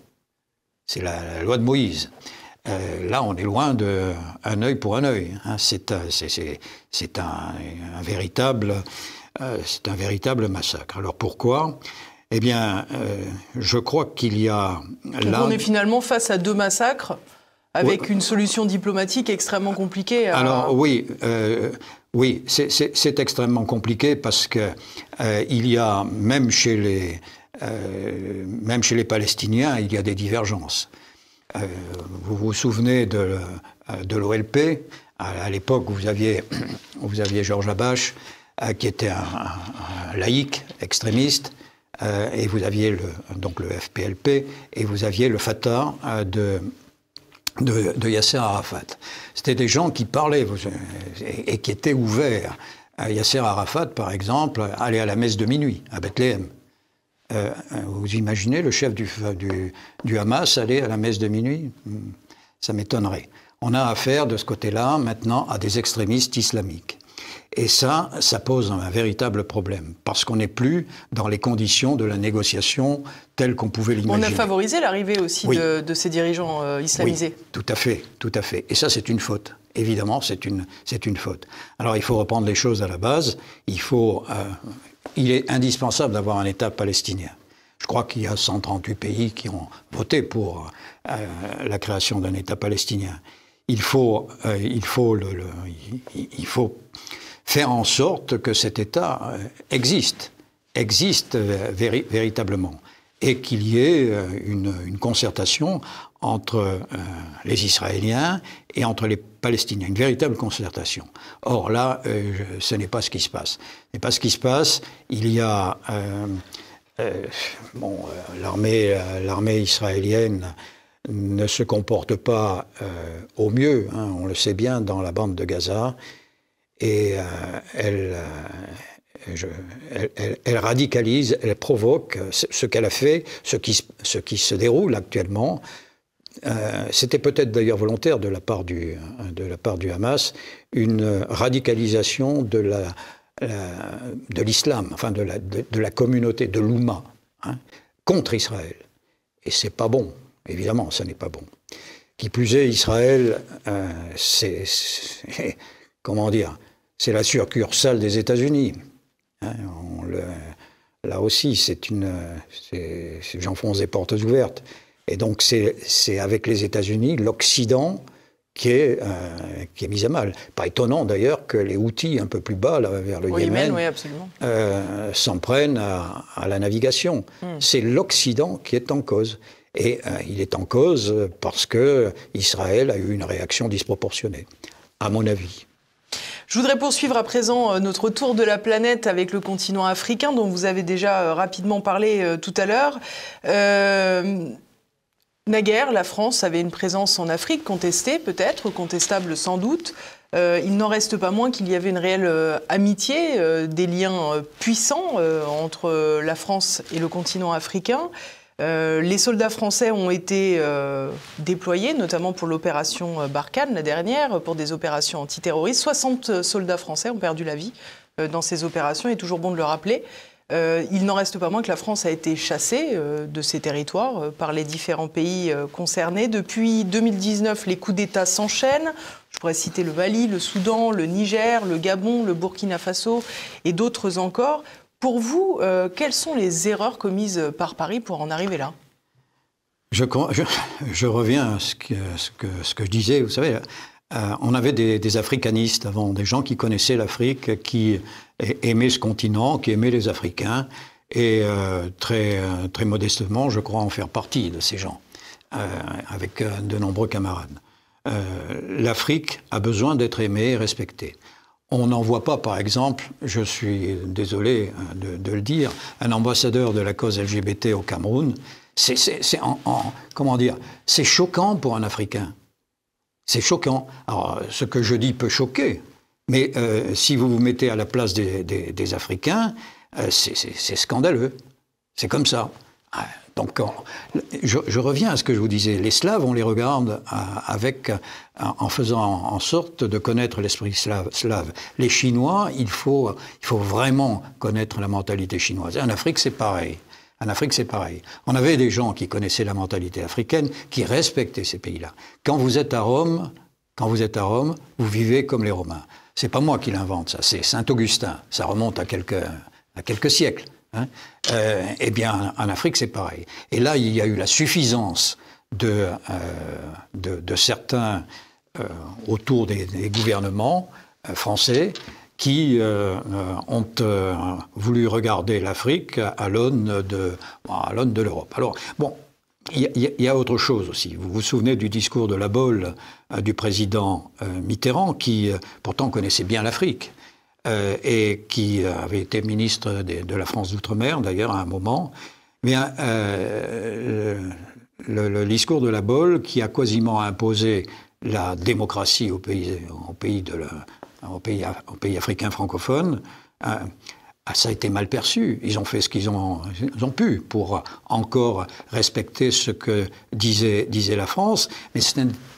C'est la loi de Moïse. Là, on est loin de un œil pour un œil. C'est un véritable massacre. Alors pourquoi ? Eh bien, je crois qu'il y a là... On est finalement face à deux massacres avec une solution diplomatique extrêmement compliquée. Alors oui, c'est extrêmement compliqué parce que il y a, même chez les Palestiniens, il y a des divergences. Vous vous souvenez de l'OLP, à l'époque vous aviez Georges Habash, qui était un laïc extrémiste, et vous aviez donc le FPLP, et vous aviez le Fatah de Yasser Arafat. C'était des gens qui parlaient et qui étaient ouverts. Yasser Arafat, par exemple, allait à la messe de minuit à Bethléem. Vous imaginez le chef du Hamas aller à la messe de minuit? Ça m'étonnerait. On a affaire de ce côté-là maintenant à des extrémistes islamiques. Et ça pose un véritable problème, parce qu'on n'est plus dans les conditions de la négociation telles qu'on pouvait l'imaginer. On a favorisé l'arrivée aussi de ces dirigeants islamisés. Oui, tout à fait. Et ça, c'est une faute. Évidemment, c'est une faute. Alors, il faut reprendre les choses à la base. Il est indispensable d'avoir un État palestinien. Je crois qu'il y a 138 pays qui ont voté pour la création d'un État palestinien. Il faut faire en sorte que cet État existe véritablement, et qu'il y ait une concertation entre les Israéliens et entre les Palestiniens, une véritable concertation. Or là, ce n'est pas ce qui se passe. Ce n'est pas ce qui se passe. Il y a l'armée israélienne ne se comporte pas au mieux, on le sait bien, dans la bande de Gaza, et elle radicalise, elle provoque ce qu'elle a fait, ce qui se déroule actuellement. C'était peut-être d'ailleurs volontaire de la part du Hamas, une radicalisation de l'islam, enfin de la communauté, de l'Oumma, contre Israël. Et c'est pas bon. Évidemment, ça n'est pas bon. Qui plus est, Israël, comment dire, c'est la succursale des États-Unis. Là aussi, j'enfonce des portes ouvertes. Et donc, c'est avec les États-Unis, l'Occident, qui est mis à mal. Pas étonnant d'ailleurs que les Houthis un peu plus bas, là, vers le Yémen, s'en prennent à la navigation. C'est l'Occident qui est en cause. Et il est en cause parce que Israël a eu une réaction disproportionnée, à mon avis. Je voudrais poursuivre à présent notre tour de la planète avec le continent africain, dont vous avez déjà rapidement parlé tout à l'heure. Naguère, la France avait une présence en Afrique, contestée peut-être, contestable sans doute. Il n'en reste pas moins qu'il y avait une réelle amitié, des liens puissants entre la France et le continent africain. Les soldats français ont été déployés, notamment pour l'opération Barkhane, la dernière, pour des opérations antiterroristes. 60 soldats français ont perdu la vie dans ces opérations, il est toujours bon de le rappeler. Il n'en reste pas moins que la France a été chassée de ses territoires par les différents pays concernés. Depuis 2019, les coups d'État s'enchaînent. Je pourrais citer le Mali, le Soudan, le Niger, le Gabon, le Burkina Faso et d'autres encore. Pour vous, quelles sont les erreurs commises par Paris pour en arriver là ? Je reviens à ce que je disais, vous savez, on avait des africanistes avant, des gens qui connaissaient l'Afrique, qui aimaient ce continent, qui aimaient les Africains, et très modestement, je crois en faire partie de ces gens, avec de nombreux camarades. L'Afrique a besoin d'être aimée et respectée. On n'en voit pas, par exemple, je suis désolé de le dire, un ambassadeur de la cause LGBT au Cameroun. Comment dire, c'est choquant pour un Africain. C'est choquant. Alors, ce que je dis peut choquer, mais si vous vous mettez à la place des Africains, c'est scandaleux. C'est comme ça. Donc, je reviens à ce que je vous disais. Les Slaves, on les regarde en faisant en sorte de connaître l'esprit slave. Les Chinois, il faut vraiment connaître la mentalité chinoise. Et en Afrique, c'est pareil. En Afrique, c'est pareil. On avait des gens qui connaissaient la mentalité africaine, qui respectaient ces pays-là. Quand vous êtes à Rome, vous vivez comme les Romains. C'est pas moi qui l'invente, ça. C'est Saint-Augustin. Ça remonte à quelques siècles. Hein. Eh bien, en Afrique, c'est pareil. Et là, il y a eu la suffisance de certains autour des gouvernements français qui ont voulu regarder l'Afrique à l'aune de l'Europe. Alors, bon, il y a autre chose aussi. Vous vous souvenez du discours de La Baule du président Mitterrand, qui pourtant connaissait bien l'Afrique. Et qui avait été ministre de la France d'Outre-mer, d'ailleurs, à un moment. Mais le discours de La Baule, qui a quasiment imposé la démocratie aux pays africains francophones, ça a été mal perçu. Ils ont fait ce qu'ils ont pu pour encore respecter ce que disait la France, mais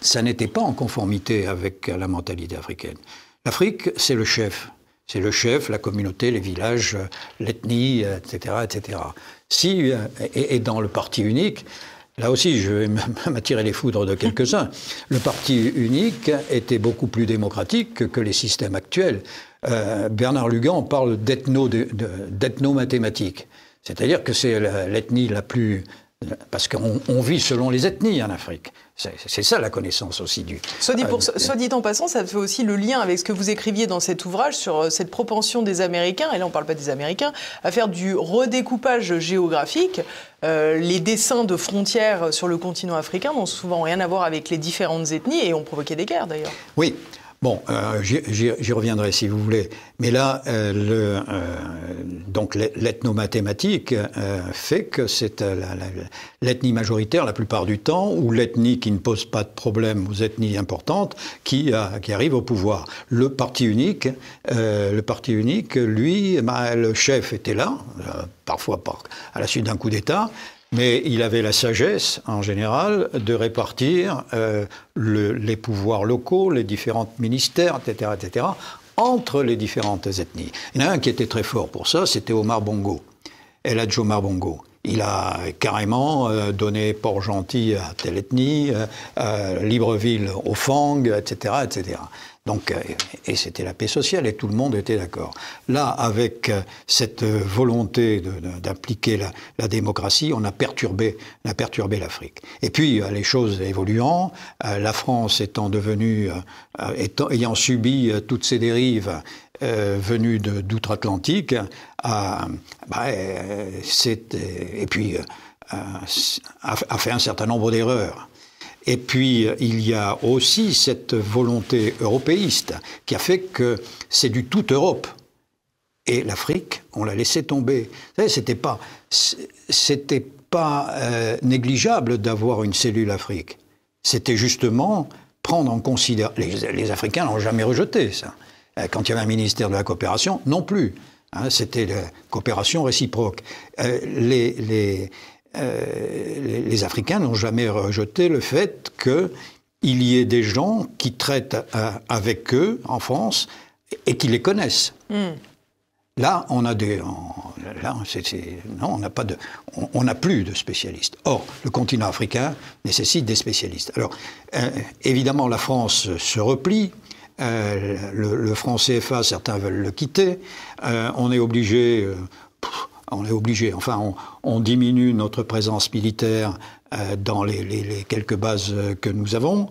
ça n'était pas en conformité avec la mentalité africaine. L'Afrique, c'est le chef. C'est le chef, la communauté, les villages, l'ethnie, etc., etc. Et dans le parti unique, là aussi, je vais m'attirer les foudres de quelques-uns. Le parti unique était beaucoup plus démocratique que les systèmes actuels. Bernard Lugan parle d'ethno-mathématiques. C'est-à-dire que c'est l'ethnie la plus... Parce qu'on vit selon les ethnies en Afrique. C'est ça la connaissance aussi du... Soit dit en passant, ça fait aussi le lien avec ce que vous écriviez dans cet ouvrage sur cette propension des Américains, et là on ne parle pas des Américains, à faire du redécoupage géographique. Les dessins de frontières sur le continent africain n'ont souvent rien à voir avec les différentes ethnies et ont provoqué des guerres d'ailleurs. Oui. Bon, j'y reviendrai si vous voulez. Mais là, donc l'ethnomathématique fait que c'est l'ethnie majoritaire la plupart du temps, ou l'ethnie qui ne pose pas de problème aux ethnies importantes, qui arrive au pouvoir. Le parti unique, lui, le chef était là, parfois à la suite d'un coup d'État. Mais il avait la sagesse, en général, de répartir les pouvoirs locaux, les différents ministères, etc., entre les différentes ethnies. Il y en a un qui était très fort pour ça, c'était Omar Bongo, El Hadj Omar Bongo. Il a carrément donné Port-Gentil à telle ethnie, Libreville au Fang, etc., etc. Donc, et c'était la paix sociale et tout le monde était d'accord. Là, avec cette volonté d'appliquer la démocratie, on a perturbé l'Afrique. Et puis, les choses évoluant, la France étant devenue, ayant subi toutes ces dérives venues d'outre-Atlantique, et puis a fait un certain nombre d'erreurs. Et puis, il y a aussi cette volonté européiste qui a fait que c'est du toute Europe. Et l'Afrique, on l'a laissé tomber. Vous savez, c'était pas négligeable d'avoir une cellule Afrique. C'était justement prendre en considération... Les Africains n'ont jamais rejeté ça. Quand il y avait un ministère de la coopération, non plus. Hein, c'était la coopération réciproque. Les Africains n'ont jamais rejeté le fait qu'il y ait des gens qui traitent avec eux en France et qui les connaissent. Là, on a on n'a plus de spécialistes. Or, le continent africain nécessite des spécialistes. Alors, évidemment, la France se replie. Le franc CFA, certains veulent le quitter. On est obligé. Enfin, on diminue notre présence militaire dans les quelques bases que nous avons.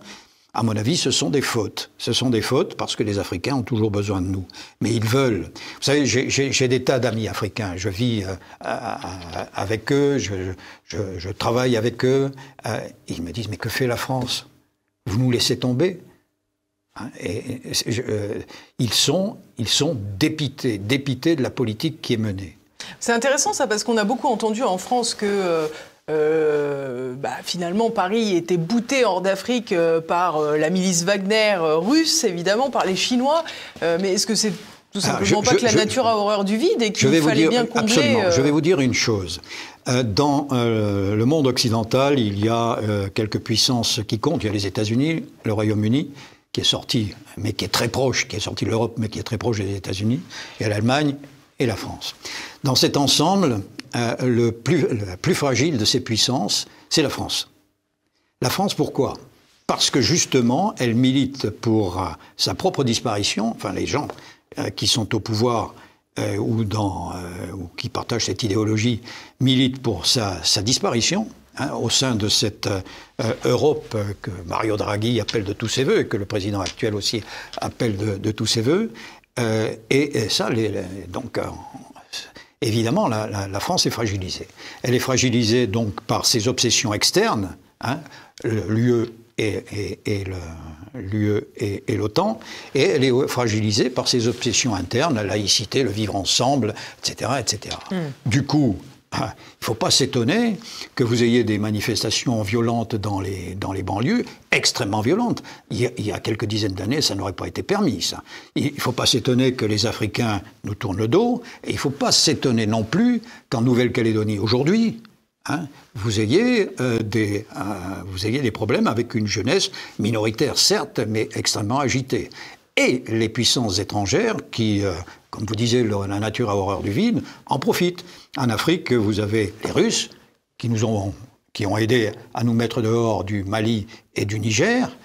À mon avis, ce sont des fautes. Ce sont des fautes parce que les Africains ont toujours besoin de nous. Mais ils veulent. Vous savez, j'ai des tas d'amis africains. Je vis avec eux, je travaille avec eux. Ils me disent, mais que fait la France? Vous nous laissez tomber? Ils sont dépités de la politique qui est menée. C'est intéressant ça, parce qu'on a beaucoup entendu en France que finalement Paris était bouté hors d'Afrique par la milice Wagner russe, évidemment, par les Chinois. Mais est-ce que c'est tout simplement que la nature a horreur du vide et qu'il fallait bien combler... Absolument. Je vais vous dire une chose. Dans le monde occidental, il y a quelques puissances qui comptent. Il y a les États-Unis, le Royaume-Uni, qui est sorti, mais qui est très proche, qui est sorti de l'Europe, mais qui est très proche des États-Unis, et l'Allemagne et la France. Dans cet ensemble, la plus fragile de ces puissances, c'est la France. La France, pourquoi? Parce que justement, elle milite pour sa propre disparition. Enfin, les gens qui sont au pouvoir ou qui partagent cette idéologie militent pour sa disparition. Au sein de cette Europe que Mario Draghi appelle de tous ses voeux, et que le président actuel aussi appelle de tous ses voeux. Et ça, évidemment, la France est fragilisée. Elle est fragilisée donc par ses obsessions externes, l'UE et l'OTAN, et elle est fragilisée par ses obsessions internes, la laïcité, le vivre ensemble, etc. etc. Du coup, il ne faut pas s'étonner que vous ayez des manifestations violentes dans les banlieues, extrêmement violentes. Il y a quelques dizaines d'années, ça n'aurait pas été permis, ça. Il ne faut pas s'étonner que les Africains nous tournent le dos, et il ne faut pas s'étonner non plus qu'en Nouvelle-Calédonie, aujourd'hui, vous ayez des problèmes avec une jeunesse minoritaire, certes, mais extrêmement agitée. Et les puissances étrangères qui, comme vous disiez, la nature a horreur du vide, en profitent. En Afrique, vous avez les Russes qui ont aidé à nous mettre dehors du Mali et du Niger.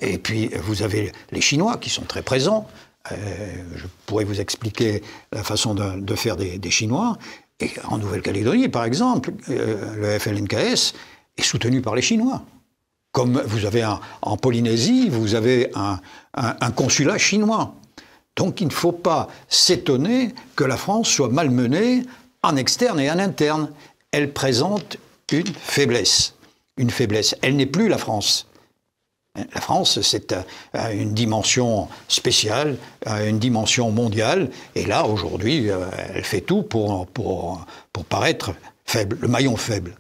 Et puis, vous avez les Chinois qui sont très présents. Je pourrais vous expliquer la façon de faire des Chinois. Et en Nouvelle-Calédonie, par exemple, le FLNKS est soutenu par les Chinois. Comme vous avez en Polynésie, vous avez un consulat chinois. Donc il ne faut pas s'étonner que la France soit malmenée en externe et en interne. Elle présente une faiblesse. Une faiblesse. Elle n'est plus la France. La France, c'est une dimension spéciale, une dimension mondiale. Et là, aujourd'hui, elle fait tout pour paraître faible, le maillon faible.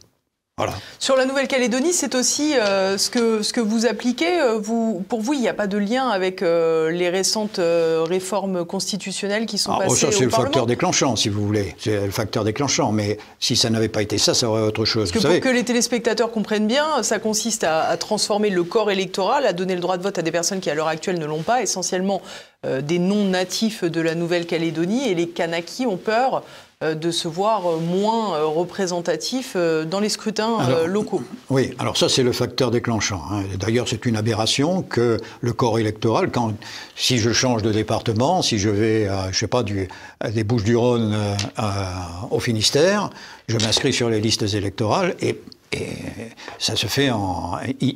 Voilà. Sur la Nouvelle-Calédonie, c'est aussi ce que vous appliquez. Pour vous, il n'y a pas de lien avec les récentes réformes constitutionnelles qui sont passées au Parlement? Ça, c'est le facteur déclenchant, si vous voulez. C'est le facteur déclenchant. Mais si ça n'avait pas été ça, ça aurait autre chose. Parce que pour que les téléspectateurs comprennent bien, ça consiste à transformer le corps électoral, à donner le droit de vote à des personnes qui, à l'heure actuelle, ne l'ont pas, essentiellement des non-natifs de la Nouvelle-Calédonie. Et les Kanakis ont peur de se voir moins représentatifs dans les scrutins locaux. Oui, alors ça c'est le facteur déclenchant. D'ailleurs c'est une aberration que le corps électoral, si je change de département, si je vais, je sais pas, des Bouches-du-Rhône au Finistère, je m'inscris sur les listes électorales et ça se fait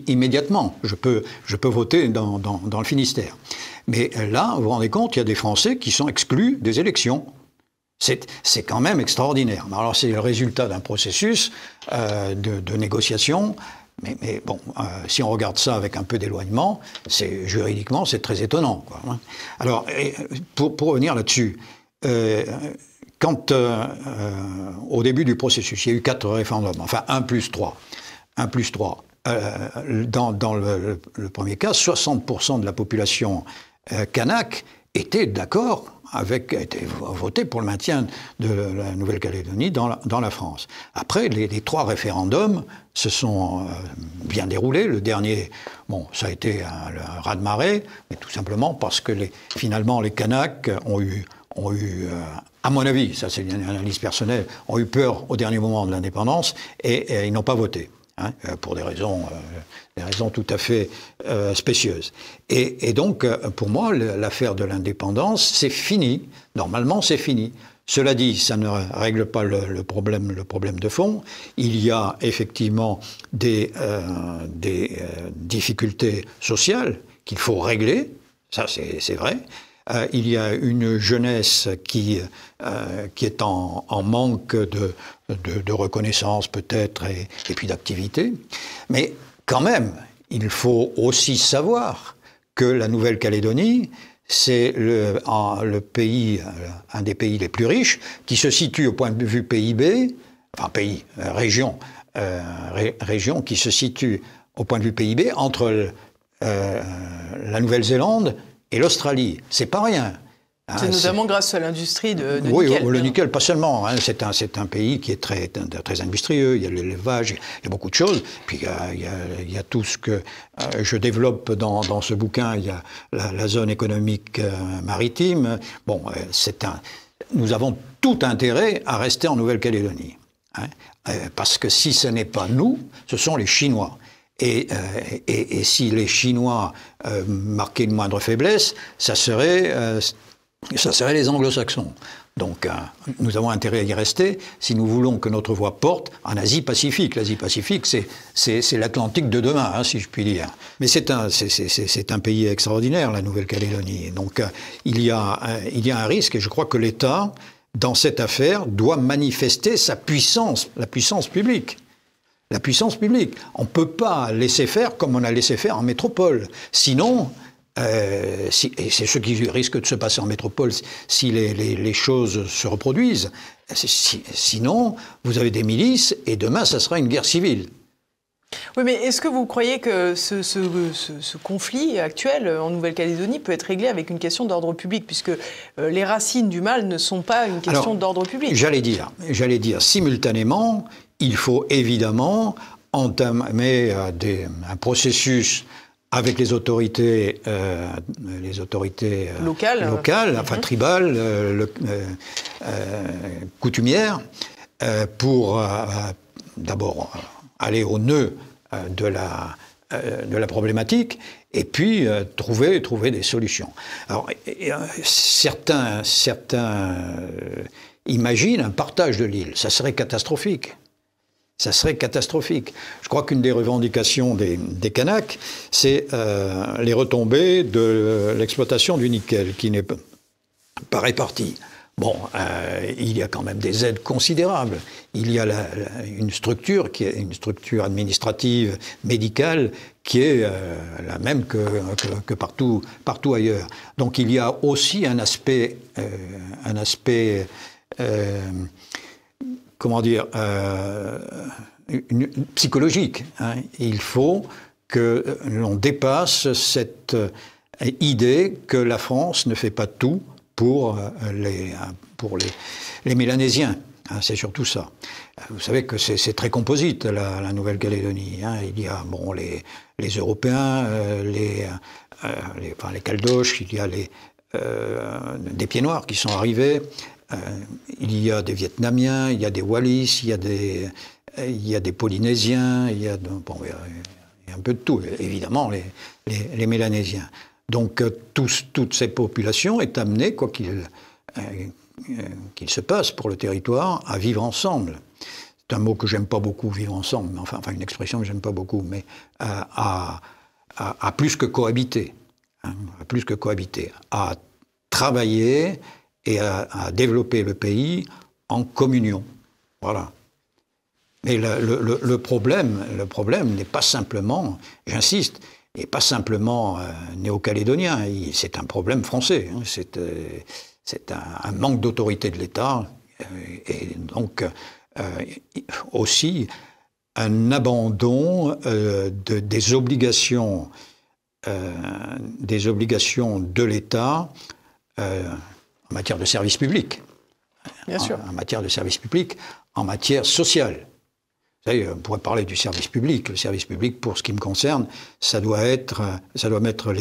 immédiatement. Je peux voter dans le Finistère. Mais là, vous vous rendez compte, il y a des Français qui sont exclus des élections. C'est quand même extraordinaire. Alors c'est le résultat d'un processus de négociation, mais bon, si on regarde ça avec un peu d'éloignement, juridiquement c'est très étonnant, quoi. Alors, pour revenir là-dessus, quand au début du processus, il y a eu 4 référendums, enfin 1 plus 3. Dans le premier cas, 60% de la population kanak était d'accord était voté pour le maintien de la Nouvelle-Calédonie dans la France. Après, les 3 référendums se sont bien déroulés. Le dernier, bon, ça a été un raz-de-marée, mais tout simplement parce que finalement les Kanaks ont eu, à mon avis, ça c'est une analyse personnelle, ont eu peur au dernier moment de l'indépendance et ils n'ont pas voté. Pour des raisons tout à fait spécieuses. Et donc, pour moi, l'affaire de l'indépendance, c'est fini. Normalement, c'est fini. Cela dit, ça ne règle pas le problème de fond. Il y a effectivement des difficultés sociales qu'il faut régler. Ça, c'est vrai. Il y a une jeunesse qui est en manque de reconnaissance peut-être et puis d'activité. Mais quand même, il faut aussi savoir que la Nouvelle-Calédonie, c'est un des pays les plus riches, qui se situe au point de vue PIB, enfin région qui se situe au point de vue PIB entre la Nouvelle-Zélande et l'Australie. C'est pas rien. C'est notamment grâce à l'industrie de nickel. Oui, le nickel, pas seulement. C'est un pays qui est très industrieux. Il y a l'élevage, il y a beaucoup de choses. Puis il y a tout ce que je développe dans ce bouquin. Il y a la zone économique maritime. Bon, nous avons tout intérêt à rester en Nouvelle-Calédonie. Parce que si ce n'est pas nous, ce sont les Chinois. Et si les Chinois marquaient une moindre faiblesse, ça serait les Anglo-Saxons. Donc, nous avons intérêt à y rester si nous voulons que notre voix porte en Asie-Pacifique. L'Asie-Pacifique, c'est l'Atlantique de demain, si je puis dire. Mais c'est un pays extraordinaire, la Nouvelle-Calédonie. Donc, il y a un risque, et je crois que l'État, dans cette affaire, doit manifester sa puissance, la puissance publique. La puissance publique. On ne peut pas laisser faire comme on a laissé faire en métropole. Sinon, et c'est ce qui risque de se passer en métropole si les choses se reproduisent. Sinon, vous avez des milices et demain, ça sera une guerre civile. Oui, mais est-ce que vous croyez que ce conflit actuel en Nouvelle-Calédonie peut être réglé avec une question d'ordre public, puisque les racines du mal ne sont pas une question d'ordre public? J'allais dire, simultanément, il faut évidemment entamer un processus avec les autorités locales, enfin tribales, coutumières, pour d'abord aller au nœud de la problématique et puis trouver des solutions. Alors, certains imaginent un partage de l'île. Ça serait catastrophique. Ça serait catastrophique. Je crois qu'une des revendications des Kanaks, c'est les retombées de l'exploitation du nickel, qui n'est pas répartie. Bon, il y a quand même des aides considérables. Il y a une structure qui est une structure administrative, médicale, qui est la même que partout ailleurs. Donc il y a aussi un aspect comment dire, psychologique. Il faut que l'on dépasse cette idée que la France ne fait pas tout pour les Mélanésiens. C'est surtout ça. Vous savez que c'est très composite, la Nouvelle-Calédonie. Il y a les Européens, les Caldoches, il y a des Pieds Noirs qui sont arrivés. Il y a des Vietnamiens, il y a des Wallis, il y a des Polynésiens, il y a un peu de tout. Évidemment, les Mélanésiens. Donc, toutes ces populations est amenée, quoi qu'il se passe pour le territoire, à vivre ensemble. C'est un mot que j'aime pas beaucoup, vivre ensemble, enfin une expression que j'aime pas beaucoup, mais à plus que cohabiter. À plus que cohabiter. À travailler et à développer le pays en communion. Voilà. Mais le problème n'est pas simplement, j'insiste, n'est pas simplement néo-calédonien, c'est un problème français. Hein. C'est un manque d'autorité de l'État et donc aussi un abandon des obligations de l'État en matière de service public. Bien sûr. En matière de service public, en matière sociale. Vous savez, on pourrait parler du service public. Le service public, pour ce qui me concerne, ça doit mettre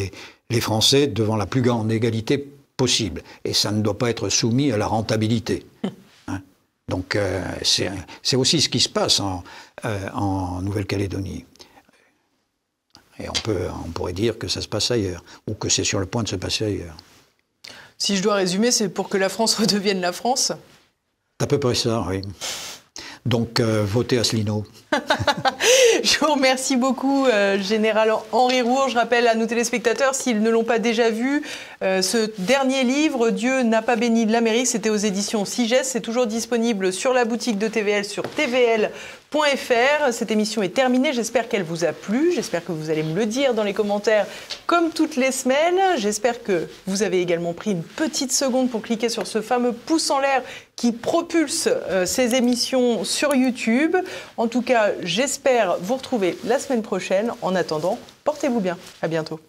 les Français devant la plus grande égalité possible. Et ça ne doit pas être soumis à la rentabilité. Hein. Donc, c'est aussi ce qui se passe en Nouvelle-Calédonie. Et on pourrait dire que ça se passe ailleurs, ou que c'est sur le point de se passer ailleurs. Si je dois résumer, c'est pour que la France redevienne la France? C'est à peu près ça, oui. Donc, votez Asselineau. Je vous remercie beaucoup, Général Henri Roure. Je rappelle à nos téléspectateurs, s'ils ne l'ont pas déjà vu, ce dernier livre, Dieu n'a pas béni l'Amérique, c'était aux éditions Sigès. C'est toujours disponible sur la boutique de TVL, sur tvl.fr. Cette émission est terminée. J'espère qu'elle vous a plu. J'espère que vous allez me le dire dans les commentaires, comme toutes les semaines. J'espère que vous avez également pris une petite seconde pour cliquer sur ce fameux pouce en l'air qui propulse ces émissions sur YouTube. En tout cas, j'espère vous retrouver la semaine prochaine. En attendant, portez-vous bien. À bientôt.